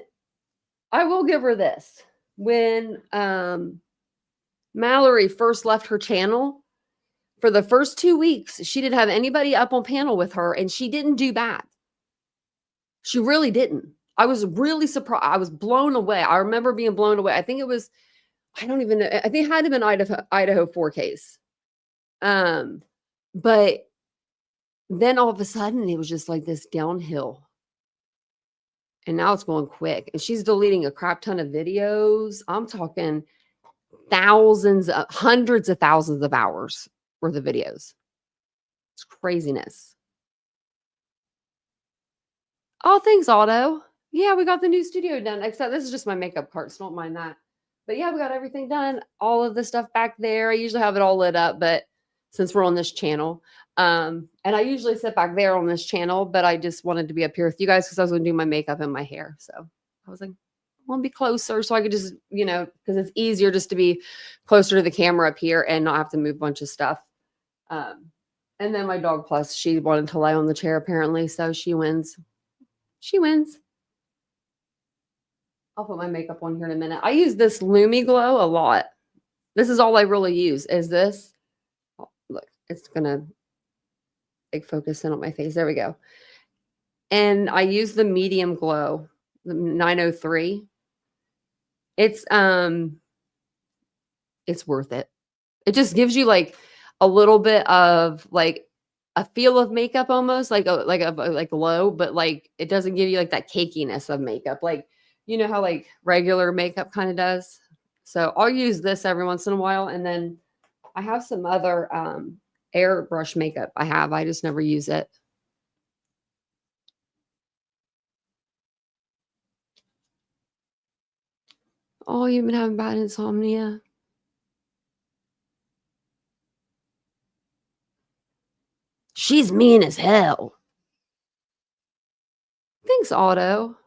I will give her this, when Mallory first left her channel, for the first 2 weeks, she didn't have anybody up on panel with her, and she didn't do bad. She really didn't. I was really surprised. I was blown away. I remember being blown away. I think it was, I don't even know. I think it had to have been Idaho 4Ks. But then all of a sudden it was just like this downhill. And now it's going quick. And she's deleting a crap ton of videos. I'm talking hundreds of thousands of hours worth of videos. It's craziness. Oh, thanks, Otto. Yeah, we got the new studio done. Except this is just my makeup cart, so don't mind that. But yeah, we got everything done. All of the stuff back there. I usually have it all lit up, but since we're on this channel, and I usually sit back there on this channel, but I just wanted to be up here with you guys because I was going to do my makeup and my hair. So I was like, I want to be closer so I could just, you know, because it's easier just to be closer to the camera up here and not have to move a bunch of stuff. And then my dog Plus, she wanted to lie on the chair apparently, so she wins. She wins. I'll put my makeup on here in a minute. I use this Lumi Glow a lot. This is all I really use is this. Oh, look, it's going to big focus in on my face. There we go. And I use the medium glow, the 903. It's worth it. It just gives you like a little bit of like a feel of makeup almost like low, but like it doesn't give you like that cakiness of makeup. Like, you know how like regular makeup kind of does. So I'll use this every once in a while. And then I have some other airbrush makeup I just never use it. Oh, you've been having bad insomnia. She's mean as hell. Thanks, Otto.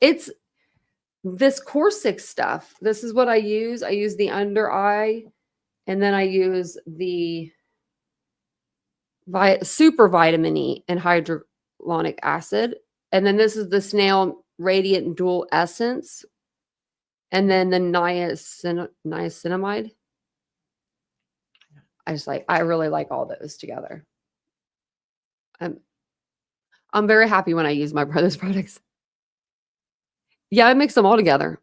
It's this Corsic stuff. This is what I use. I use the under eye, and then I use the super vitamin E and hyaluronic acid. And then this is the Snail Radiant Dual Essence. And then the niacinamide. I really like all those together. I'm very happy when I use my brother's products. Yeah, I mix them all together.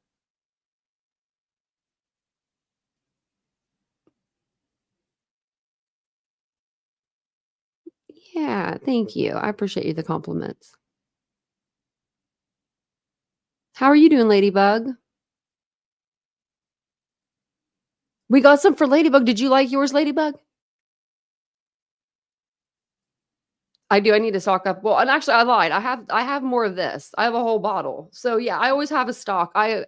Yeah, thank you. I appreciate you the compliments. How are you doing, Ladybug? We got some for Ladybug. Did you like yours, Ladybug? I do. I need to stock up. Well, and actually, I lied. I have more of this. I have a whole bottle. So yeah, I always have a stock. I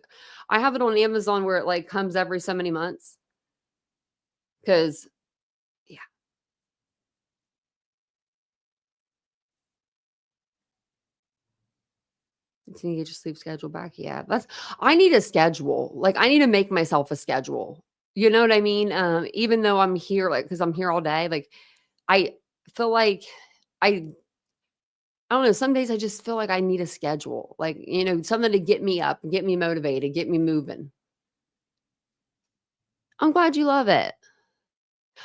have it on Amazon where it like comes every so many months. Because yeah. So you get your sleep schedule back. Yeah, I need a schedule. Like I need to make myself a schedule. You know what I mean? Even though I'm here, like because I'm here all day, like I feel like I I don't know. Some days I just feel like I need a schedule, like something to get me up, get me motivated, get me moving. I'm glad you love it.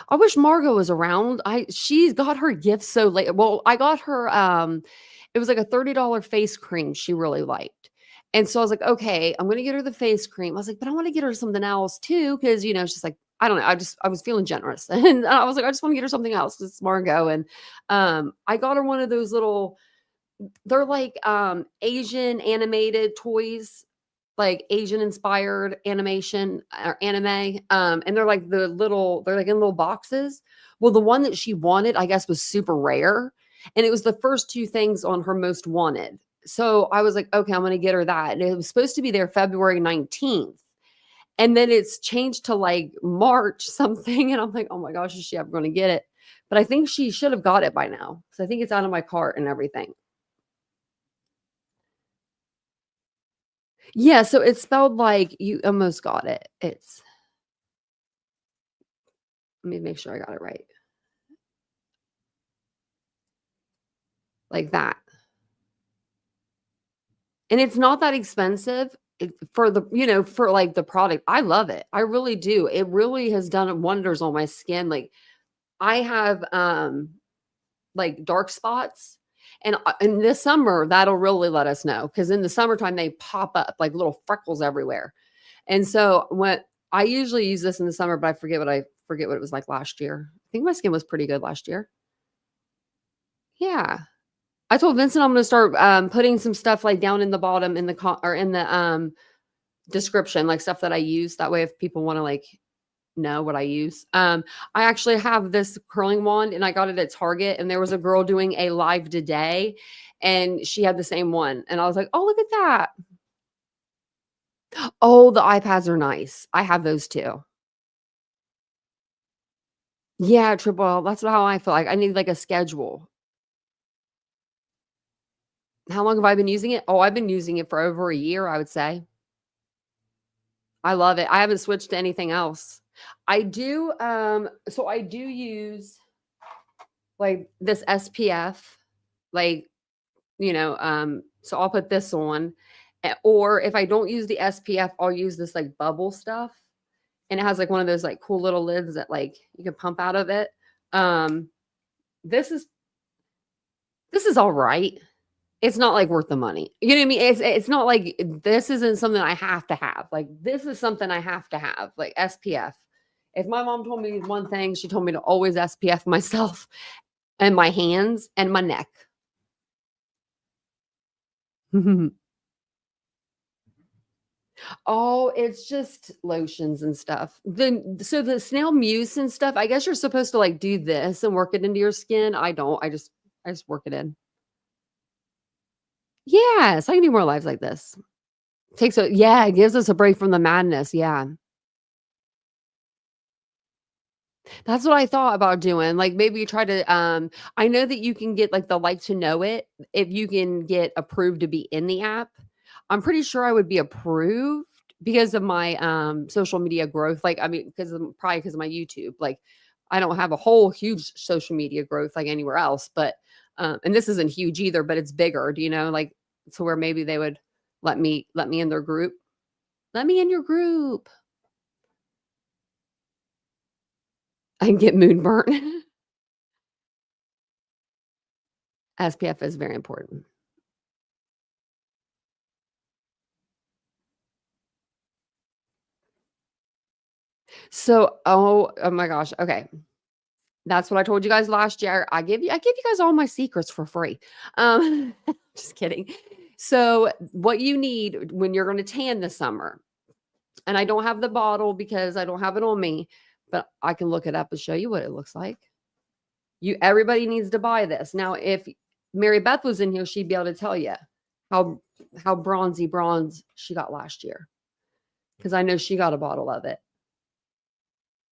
I wish Margot was around. She's got her gift so late. Well, I got her it was like a $30 face cream she really liked. And so I was like, okay, I'm gonna get her the face cream. I was like, but I want to get her something else too, because she's like, I don't know. I was feeling generous. And I was like, I just want to get her something else. It's Margot. And I got her one of those little, they're like Asian animated toys, like Asian inspired animation or anime. And they're like they're like in little boxes. Well, the one that she wanted, I guess, was super rare. And it was the first two things on her most wanted. So I was like, okay, I'm going to get her that. And it was supposed to be there February 19th. And then it's changed to like March something. And I'm like, oh my gosh, is she ever going to get it? But I think she should have got it by now. So I think it's out of my cart and everything. Yeah, so it's spelled like you almost got it. Let me make sure I got it right. Like that. And it's not that expensive for for like the product. I love it. I really do. It really has done wonders on my skin. Like I have like dark spots. And in this summer, that'll really let us know because in the summertime they pop up like little freckles everywhere. And so when I usually use this in the summer, but I forget what it was like last year. I think my skin was pretty good last year. Yeah. I told Vincent I'm going to start putting some stuff like down in the bottom in the description, like stuff that I use. That way, if people want to like know what I use, I actually have this curling wand and I got it at Target. And there was a girl doing a live today, and she had the same one, and I was like, "Oh, look at that! Oh, the iPads are nice. I have those too." Yeah, triple L. That's how I feel like. I need like a schedule. How long have I been using it? Oh, I've been using it for over a year, I would say. I love it. I haven't switched to anything else. I do so I do use like this SPF, like, so I'll put this on. Or if I don't use the SPF, I'll use this like bubble stuff. And it has like one of those like cool little lids that like you can pump out of it. Um this is all right. It's not like worth the money. You know what I mean? It's not like this isn't something I have to have. Like this is something I have to have, like SPF. If my mom told me one thing, she told me to always SPF myself and my hands and my neck. Oh, it's just lotions and stuff. So the snail mousse and stuff, I guess you're supposed to like do this and work it into your skin. I don't. I just work it in. Yes, I can do more lives like this. Yeah, it gives us a break from the madness. Yeah. That's what I thought about doing. Like maybe try to I know that you can get like the like to know it if you can get approved to be in the app. I'm pretty sure I would be approved because of my social media growth. Like I mean because of probably because of my YouTube. Like I don't have a whole huge social media growth like anywhere else, but and this isn't huge either, but it's bigger, do you know, like to where maybe they would let me in their group. Let me in your group. I can get moonburnt. SPF is very important. So, oh my gosh, okay. That's what I told you guys last year. I give you guys all my secrets for free. Just kidding. So, what you need when you're gonna tan this summer, and I don't have the bottle because I don't have it on me, but I can look it up and show you what it looks like. Everybody needs to buy this. Now, if Mary Beth was in here, she'd be able to tell you how how bronze she got last year because I know she got a bottle of it.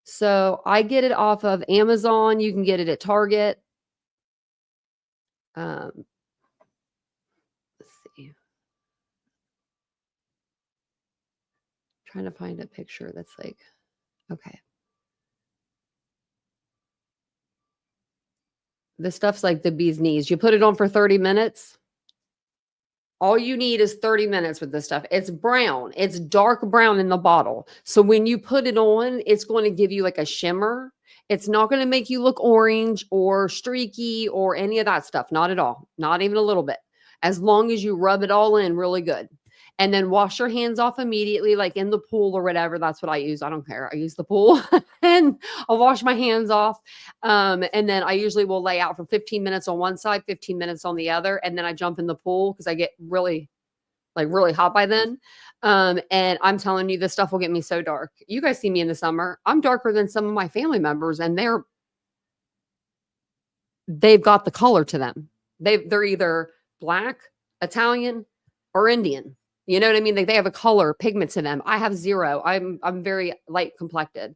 So I get it off of Amazon. You can get it at Target. Um, let's see. Trying to find a picture that's like, okay. This stuff's like the bee's knees. You put it on for 30 minutes. All you need is 30 minutes with this stuff. It's brown. It's dark brown in the bottle. So when you put it on, it's going to give you like a shimmer. It's not going to make you look orange or streaky or any of that stuff. Not at all. Not even a little bit. As long as you rub it all in really good. And then wash your hands off immediately, like in the pool or whatever. That's what I use. I don't care. I use the pool and I'll wash my hands off. And then I usually will lay out for 15 minutes on one side, 15 minutes on the other. And then I jump in the pool because I get really hot by then. And I'm telling you, this stuff will get me so dark. You guys see me in the summer. I'm darker than some of my family members, and they've got the color to them. They're either black, Italian, or Indian. You know what I mean? Like they have a color pigment to them. I have zero. I'm very light complected.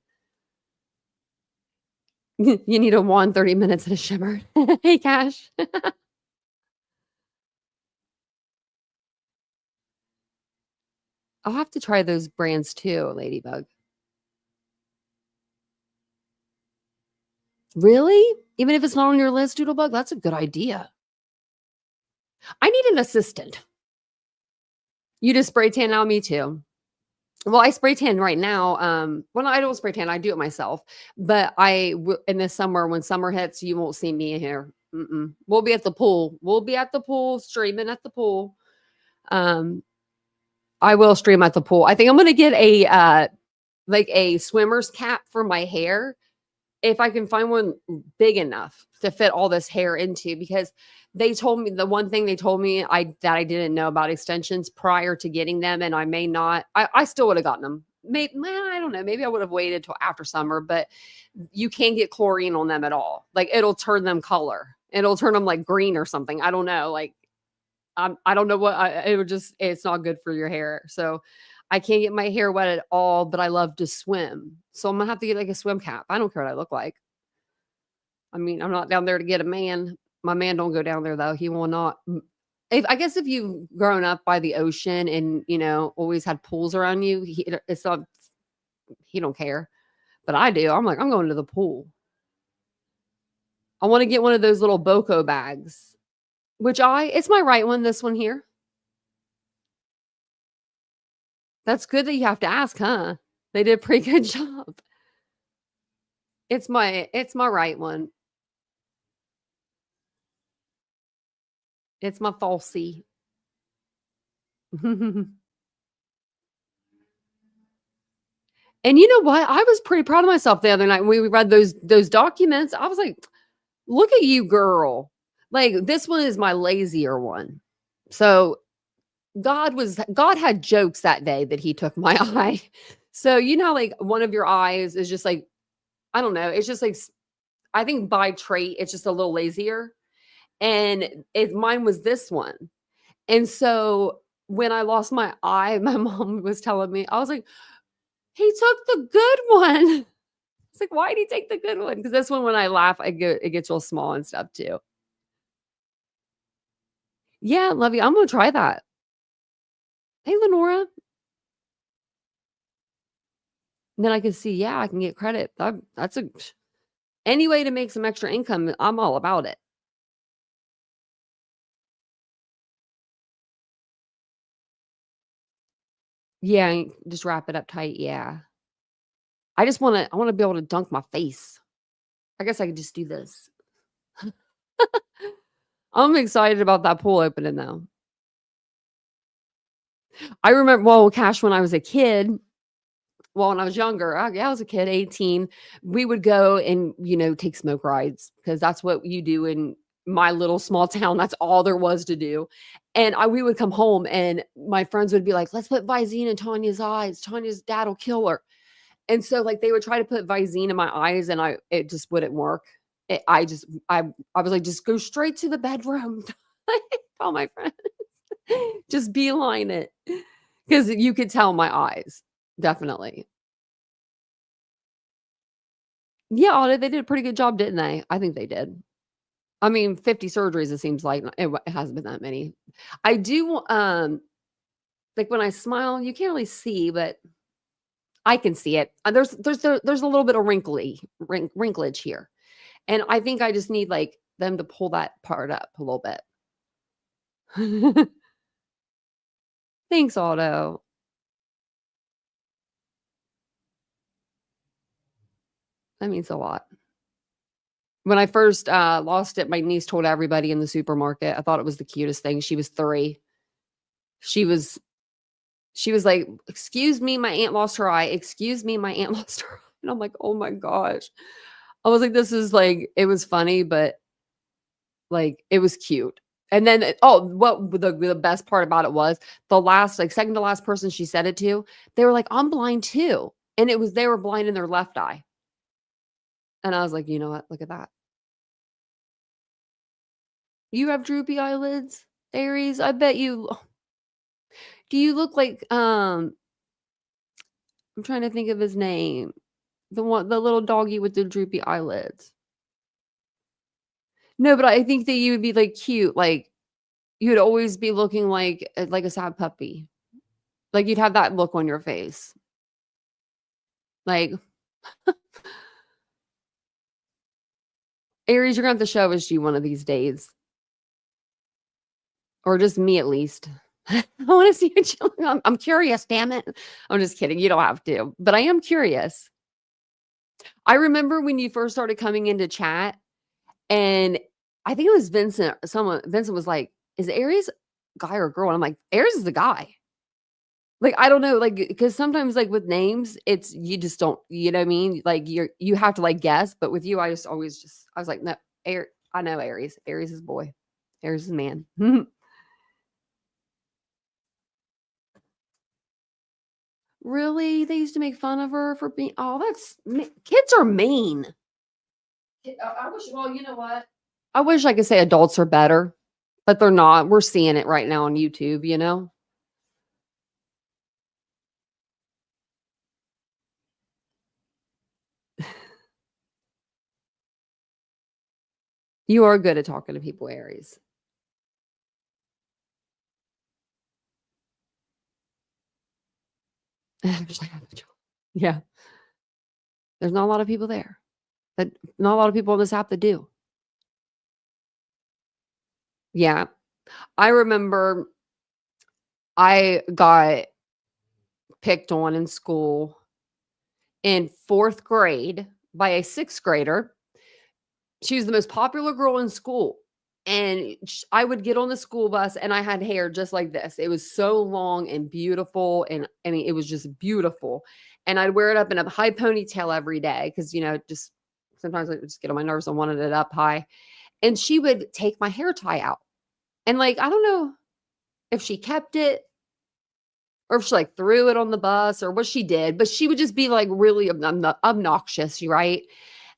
You need a wand, 30 minutes and a shimmer. Hey, Cash. I'll have to try those brands too, Ladybug. Really? Even if it's not on your list, Doodlebug? That's a good idea. I need an assistant. You just spray tan now? Me too. Well, I spray tan right now. Well, no, I don't spray tan. I do it myself. But in the summer, when summer hits, you won't see me in here. Mm-mm. We'll be at the pool. We'll be at the pool, streaming at the pool. Um, I will stream at the pool. I think I'm gonna get a swimmer's cap for my hair if I can find one big enough to fit all this hair into, because they told me the one thing they told me that I didn't know about extensions prior to getting them, and I may not. I still would have gotten them. Maybe I don't know. Maybe I would have waited till after summer, but you can't get chlorine on them at all. Like it'll turn them color. It'll turn them like green or something. I don't know. Like I don't know what. It's not good for your hair. So I can't get my hair wet at all, but I love to swim. So I'm gonna have to get like a swim cap. I don't care what I look like. I mean, I'm not down there to get a man. My man don't go down there though. He will not. I guess if you've grown up by the ocean and always had pools around you, it's not. He don't care, but I do. I'm like, I'm going to the pool. I want to get one of those little Boko bags, it's my right one. This one here. That's good that you have to ask, huh? They did a pretty good job. It's my right one. It's my falsie. And you know what? I was pretty proud of myself the other night when we read those documents. I was like, look at you, girl. Like this one is my lazier one. So God had jokes that day that he took my eye. So, you know, like one of your eyes is just like, I don't know, it's just like I think by trait, it's just a little lazier. And mine was this one. And so when I lost my eye, my mom was telling me, I was like, he took the good one. It's like, why did he take the good one? Because this one, when I laugh, it gets real small and stuff too. Yeah, love you. I'm gonna try that. Hey, Lenora. And then I can see, yeah, I can get credit. That's any way to make some extra income. I'm all about it. Yeah, and just wrap it up tight. Yeah. I wanna be able to dunk my face. I guess I could just do this. I'm excited about that pool opening though. I remember, well, Cash, when I was a kid, well, when I was younger, yeah, I was a kid, 18, we would go and, you know, take smoke rides because that's what you do in my little small town. That's all there was to do. And we would come home and my friends would be like, let's put Visine in Tanya's eyes. Tanya's dad will kill her. And so like they would try to put Visine in my eyes and it just wouldn't work. I was like, just go straight to the bedroom. Tell my friend, just beeline it. Because you could tell my eyes. Definitely. Yeah, they did a pretty good job, didn't they? I think they did. I mean, 50 surgeries, it seems like it hasn't been that many. I do, like when I smile, you can't really see, but I can see it. There's a little bit of wrinklage here. And I think I just need like them to pull that part up a little bit. Thanks, Otto. That means a lot. When I first, lost it, my niece told everybody in the supermarket. I thought it was the cutest thing. She was 3. She was she was like, "Excuse me, my aunt lost her eye. Excuse me, my aunt lost her eye." And I'm like, "Oh my gosh." I was like, "This is like," it was funny, but, like, it was cute. And then what the best part about it was, the last, like, second to last person she said it to, they were like, "I'm blind too." And they were blind in their left eye. And I was like, "You know what? Look at that." You have droopy eyelids, Aries? I bet you. Do you look like, I'm trying to think of his name, the little doggy with the droopy eyelids. No, but I think that you would be, like, cute, like, you'd always be looking like a sad puppy. Like, you'd have that look on your face. Like, Aries, you're gonna have to show us you one of these days, or just me at least. I wanna see you chilling. I'm curious, damn it. I'm just kidding, you don't have to, but I am curious. I remember when you first started coming into chat, and I think it was Vincent was like, "Is Aries a guy or a girl?" And I'm like, "Aries is a guy." Like, I don't know, like, because sometimes, like, with names, it's you just don't, you know what I mean? Like, you have to, like, guess, but with you, I just always just I was like, "No, I know Aries. Aries is boy. Aries is man." Really? They used to make fun of her for being, oh, that's kids are mean. I wish, well, you know what? I wish I could say adults are better, but they're not. We're seeing it right now on YouTube, you know? You are good at talking to people, Aries. Actually have a job. Yeah. There's not a lot of people there. That not a lot of people on this app that do. Yeah. I remember I got picked on in school in 4th grade by a 6th grader. She was the most popular girl in school. And I would get on the school bus and I had hair just like this. It was so long and beautiful. And I mean, it was just beautiful. And I'd wear it up in a high ponytail every day because, you know, just sometimes I would just get on my nerves. I wanted it up high. And she would take my hair tie out. And like, I don't know. if she kept it or if she like threw it on the bus or what she did, but she would just be like really obnoxious, right?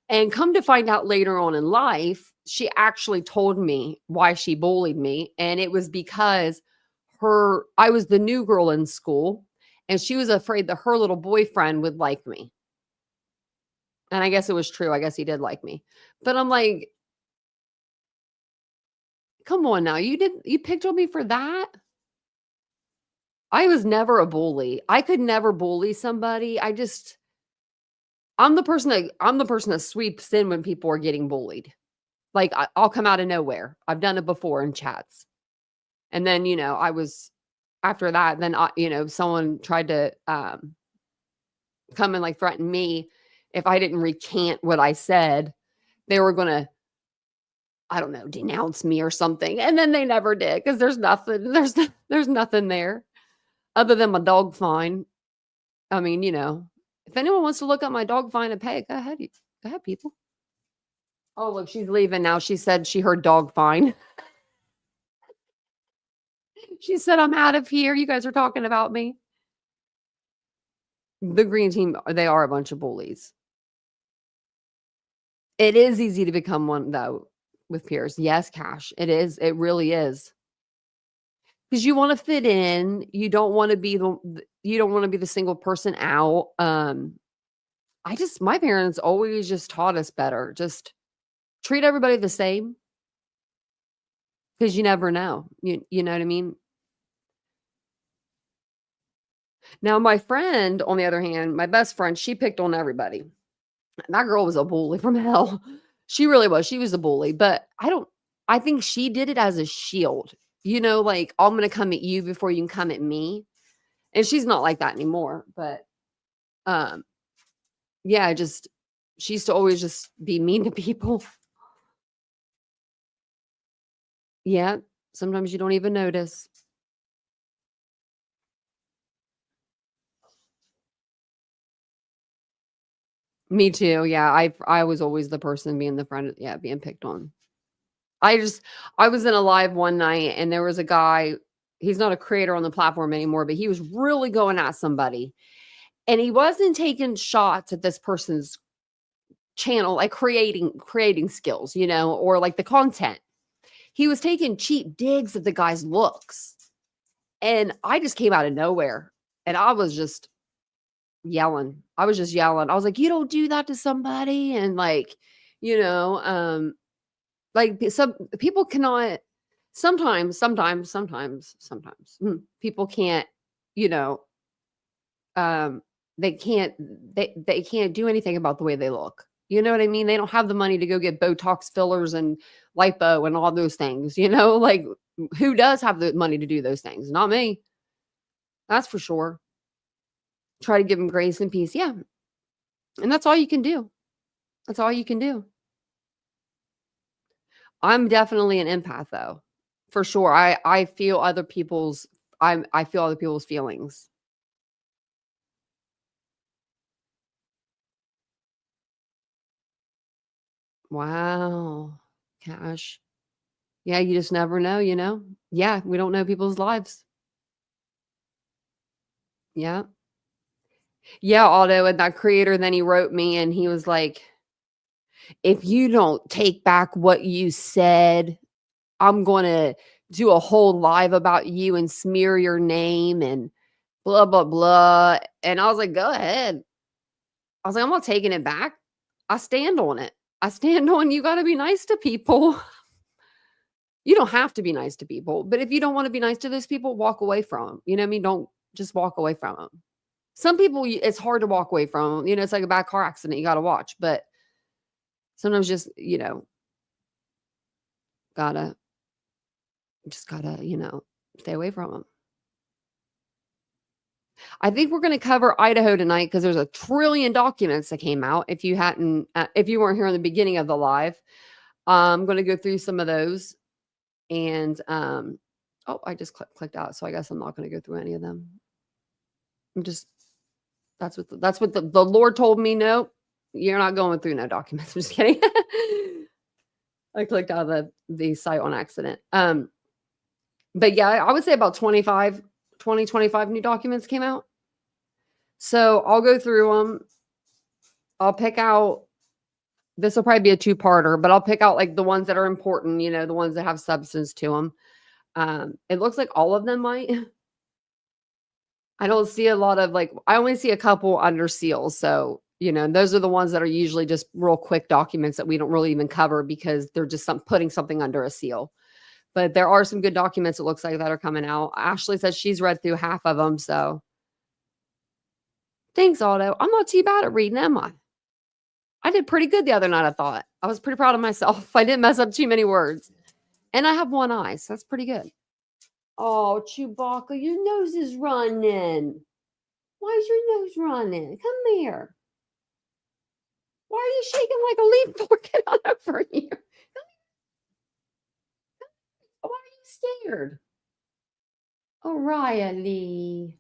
And come to find out later on in life, she actually told me why she bullied me. And it was because I was the new girl in school and she was afraid that her little boyfriend would like me. And I guess it was true. I guess he did like me. But I'm like, come on now. You picked on me for that? I was never a bully. I could never bully somebody. I'm the person that sweeps in when people are getting bullied. Like I'll come out of nowhere. I've done it before in chats. And then, after that, then someone tried to come and like threaten me if I didn't recant what I said. They were going to, I don't know, denounce me or something. And then they never did because there's nothing there other than my dog fine. I mean, if anyone wants to look up my dog fine and pay it, go ahead. Go ahead, people. Oh, look, she's leaving now. She said she heard dog fine. She said, I'm out of here. You guys are talking about me. The green team, they are a bunch of bullies. It is easy to become one, though, with peers. Yes, Cash. It is. It really is. Because you want to fit in. You don't want to be the single person out. My parents always just taught us better. Just treat everybody the same. Because you never know. You know what I mean? Now, my friend, on the other hand, my best friend, she picked on everybody. That girl was a bully from hell. She really was. She was a bully. But I think she did it as a shield. Like, I'm going to come at you before you can come at me. And she's not like that anymore. But, yeah, she used to always just be mean to people. Yeah, sometimes you don't even notice. Me too. Yeah, I was always the person being the friend. Yeah, being picked on. I was in a live one night and there was a guy. He's not a creator on the platform anymore, but he was really going at somebody, and he wasn't taking shots at this person's channel, like creating skills, or like the content. He was taking cheap digs at the guy's looks, and I just came out of nowhere, and I was just yelling. I was like, you don't do that to somebody. And like, like some people cannot sometimes people can't, they can't do anything about the way they look. You know what I mean? They don't have the money to go get Botox fillers and lipo and all those things, like who does have the money to do those things? Not me. That's for sure. Try to give them grace and peace. Yeah. And that's all you can do. That's all you can do. I'm definitely an empath though. For sure. I feel other people's feelings. Wow. Cash. Yeah, you just never know, Yeah, we don't know people's lives. Yeah. Yeah, Otto, and that creator, then he wrote me and he was like, if you don't take back what you said, I'm going to do a whole live about you and smear your name and blah, blah, blah. And I was like, go ahead. I was like, I'm not taking it back. I stand on it. I stand on you got to be nice to people. You don't have to be nice to people. But if you don't want to be nice to those people, walk away from them. You know what I mean? Don't just walk away from them. Some people, it's hard to walk away from them. It's like a bad car accident. You got to watch. But sometimes just, gotta stay away from them. I think we're going to cover Idaho tonight because there's a trillion documents that came out. If you weren't here in the beginning of the live, I'm going to go through some of those. And I just clicked out, so I guess I'm not going to go through any of them. That's what the Lord told me. No, you're not going through no documents. I'm just kidding. I clicked out of the site on accident. But yeah, I would say about 25 new documents came out. So I'll go through them. I'll pick out, this will probably be a two-parter, but I'll pick out like the ones that are important, the ones that have substance to them. It looks like all of them might. I don't see a lot of I only see a couple under seal. So, those are the ones that are usually just real quick documents that we don't really even cover because they're just putting something under a seal. But there are some good documents, it looks like, that are coming out. Ashley says she's read through half of them. So thanks, Otto. I'm not too bad at reading, am I? I did pretty good the other night, I thought. I was pretty proud of myself. I didn't mess up too many words. And I have one eye, so that's pretty good. Oh, Chewbacca, your nose is running. Why is your nose running? Come here. Why are you shaking like a leaf blower? Get on over here. Why are you scared? Oh, Riley.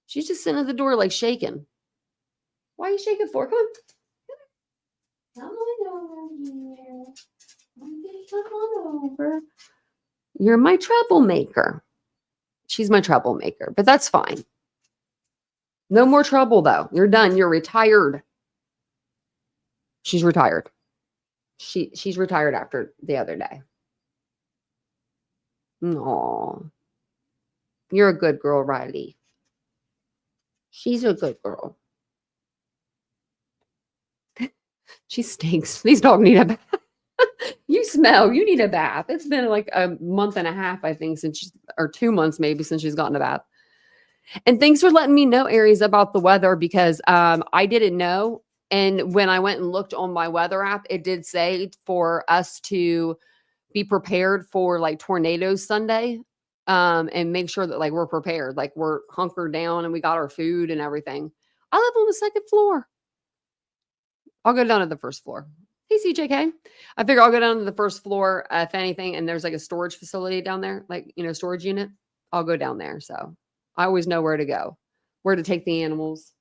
She's just sitting at the door like shaking. Why are you shaking for? Come on. Come on over here. Come on over. You're my troublemaker. She's my troublemaker, but that's fine. No more trouble, though. You're done. You're retired. She's retired. She's retired after the other day. Aw. You're a good girl, Riley. She's a good girl. She stinks. These dogs need a bath. You smell. You need a bath. It's been like a month and a half, I think, or 2 months maybe since she's gotten a bath. And thanks for letting me know, Aries, about the weather because I didn't know. And when I went and looked on my weather app, it did say for us to be prepared for like tornadoes Sunday and make sure that we're prepared, we're hunkered down and we got our food and everything. I live on the second floor. I'll go down to the first floor. Hey, CJK. I figure I'll go down to the first floor if anything, and there's a storage facility down there, storage unit. I'll go down there. So I always know where to go, where to take the animals,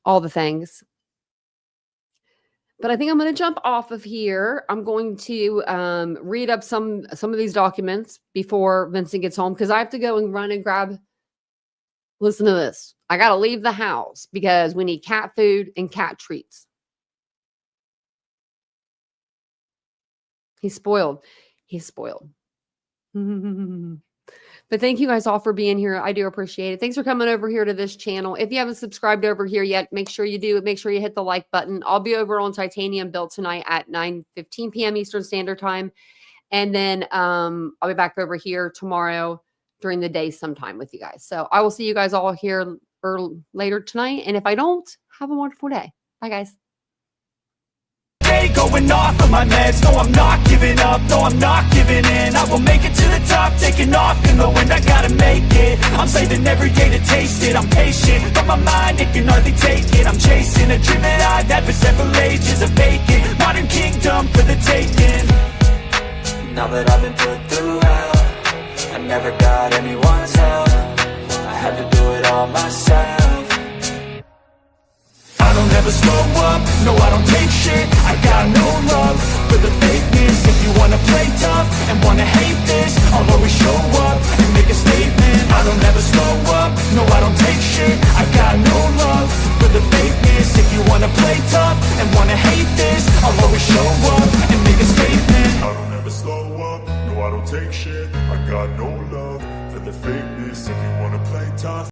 all the things. But I think I'm going to jump off of here. I'm going to read up some of these documents before Vincent gets home because I have to go and run and grab. Listen to this. I got to leave the house because we need cat food and cat treats. He's spoiled. He's spoiled. But thank you guys all for being here. I do appreciate it. Thanks for coming over here to this channel. If you haven't subscribed over here yet, make sure you do. Make sure you hit the like button. I'll be over on Titanium Built tonight at 9:15 p.m. Eastern Standard Time. And then I'll be back over here tomorrow during the day sometime with you guys. So I will see you guys all here later tonight. And if I don't, have a wonderful day. Bye, guys. Going off of my meds, no I'm not giving up, no I'm not giving in. I will make it to the top, taking off in the wind, I gotta make it. I'm saving every day to taste it, I'm patient, but my mind, it can hardly take it. I'm chasing a dream that I've had for several ages, a vacant modern kingdom for the taking. Now that I've been put through hell, I never got anyone's help, I had to do it all myself. I don't ever slow up, no I don't take shit, I got no love for the fakeness. If you wanna play tough and wanna hate this, I'll always show up and make a statement. I don't ever slow up, no I don't take shit, I got no love for the fakeness. If you wanna play tough and wanna hate this, I'll always show up and make a statement. I don't ever slow up, no I don't take shit, I got no love for the fakeness. If you wanna play tough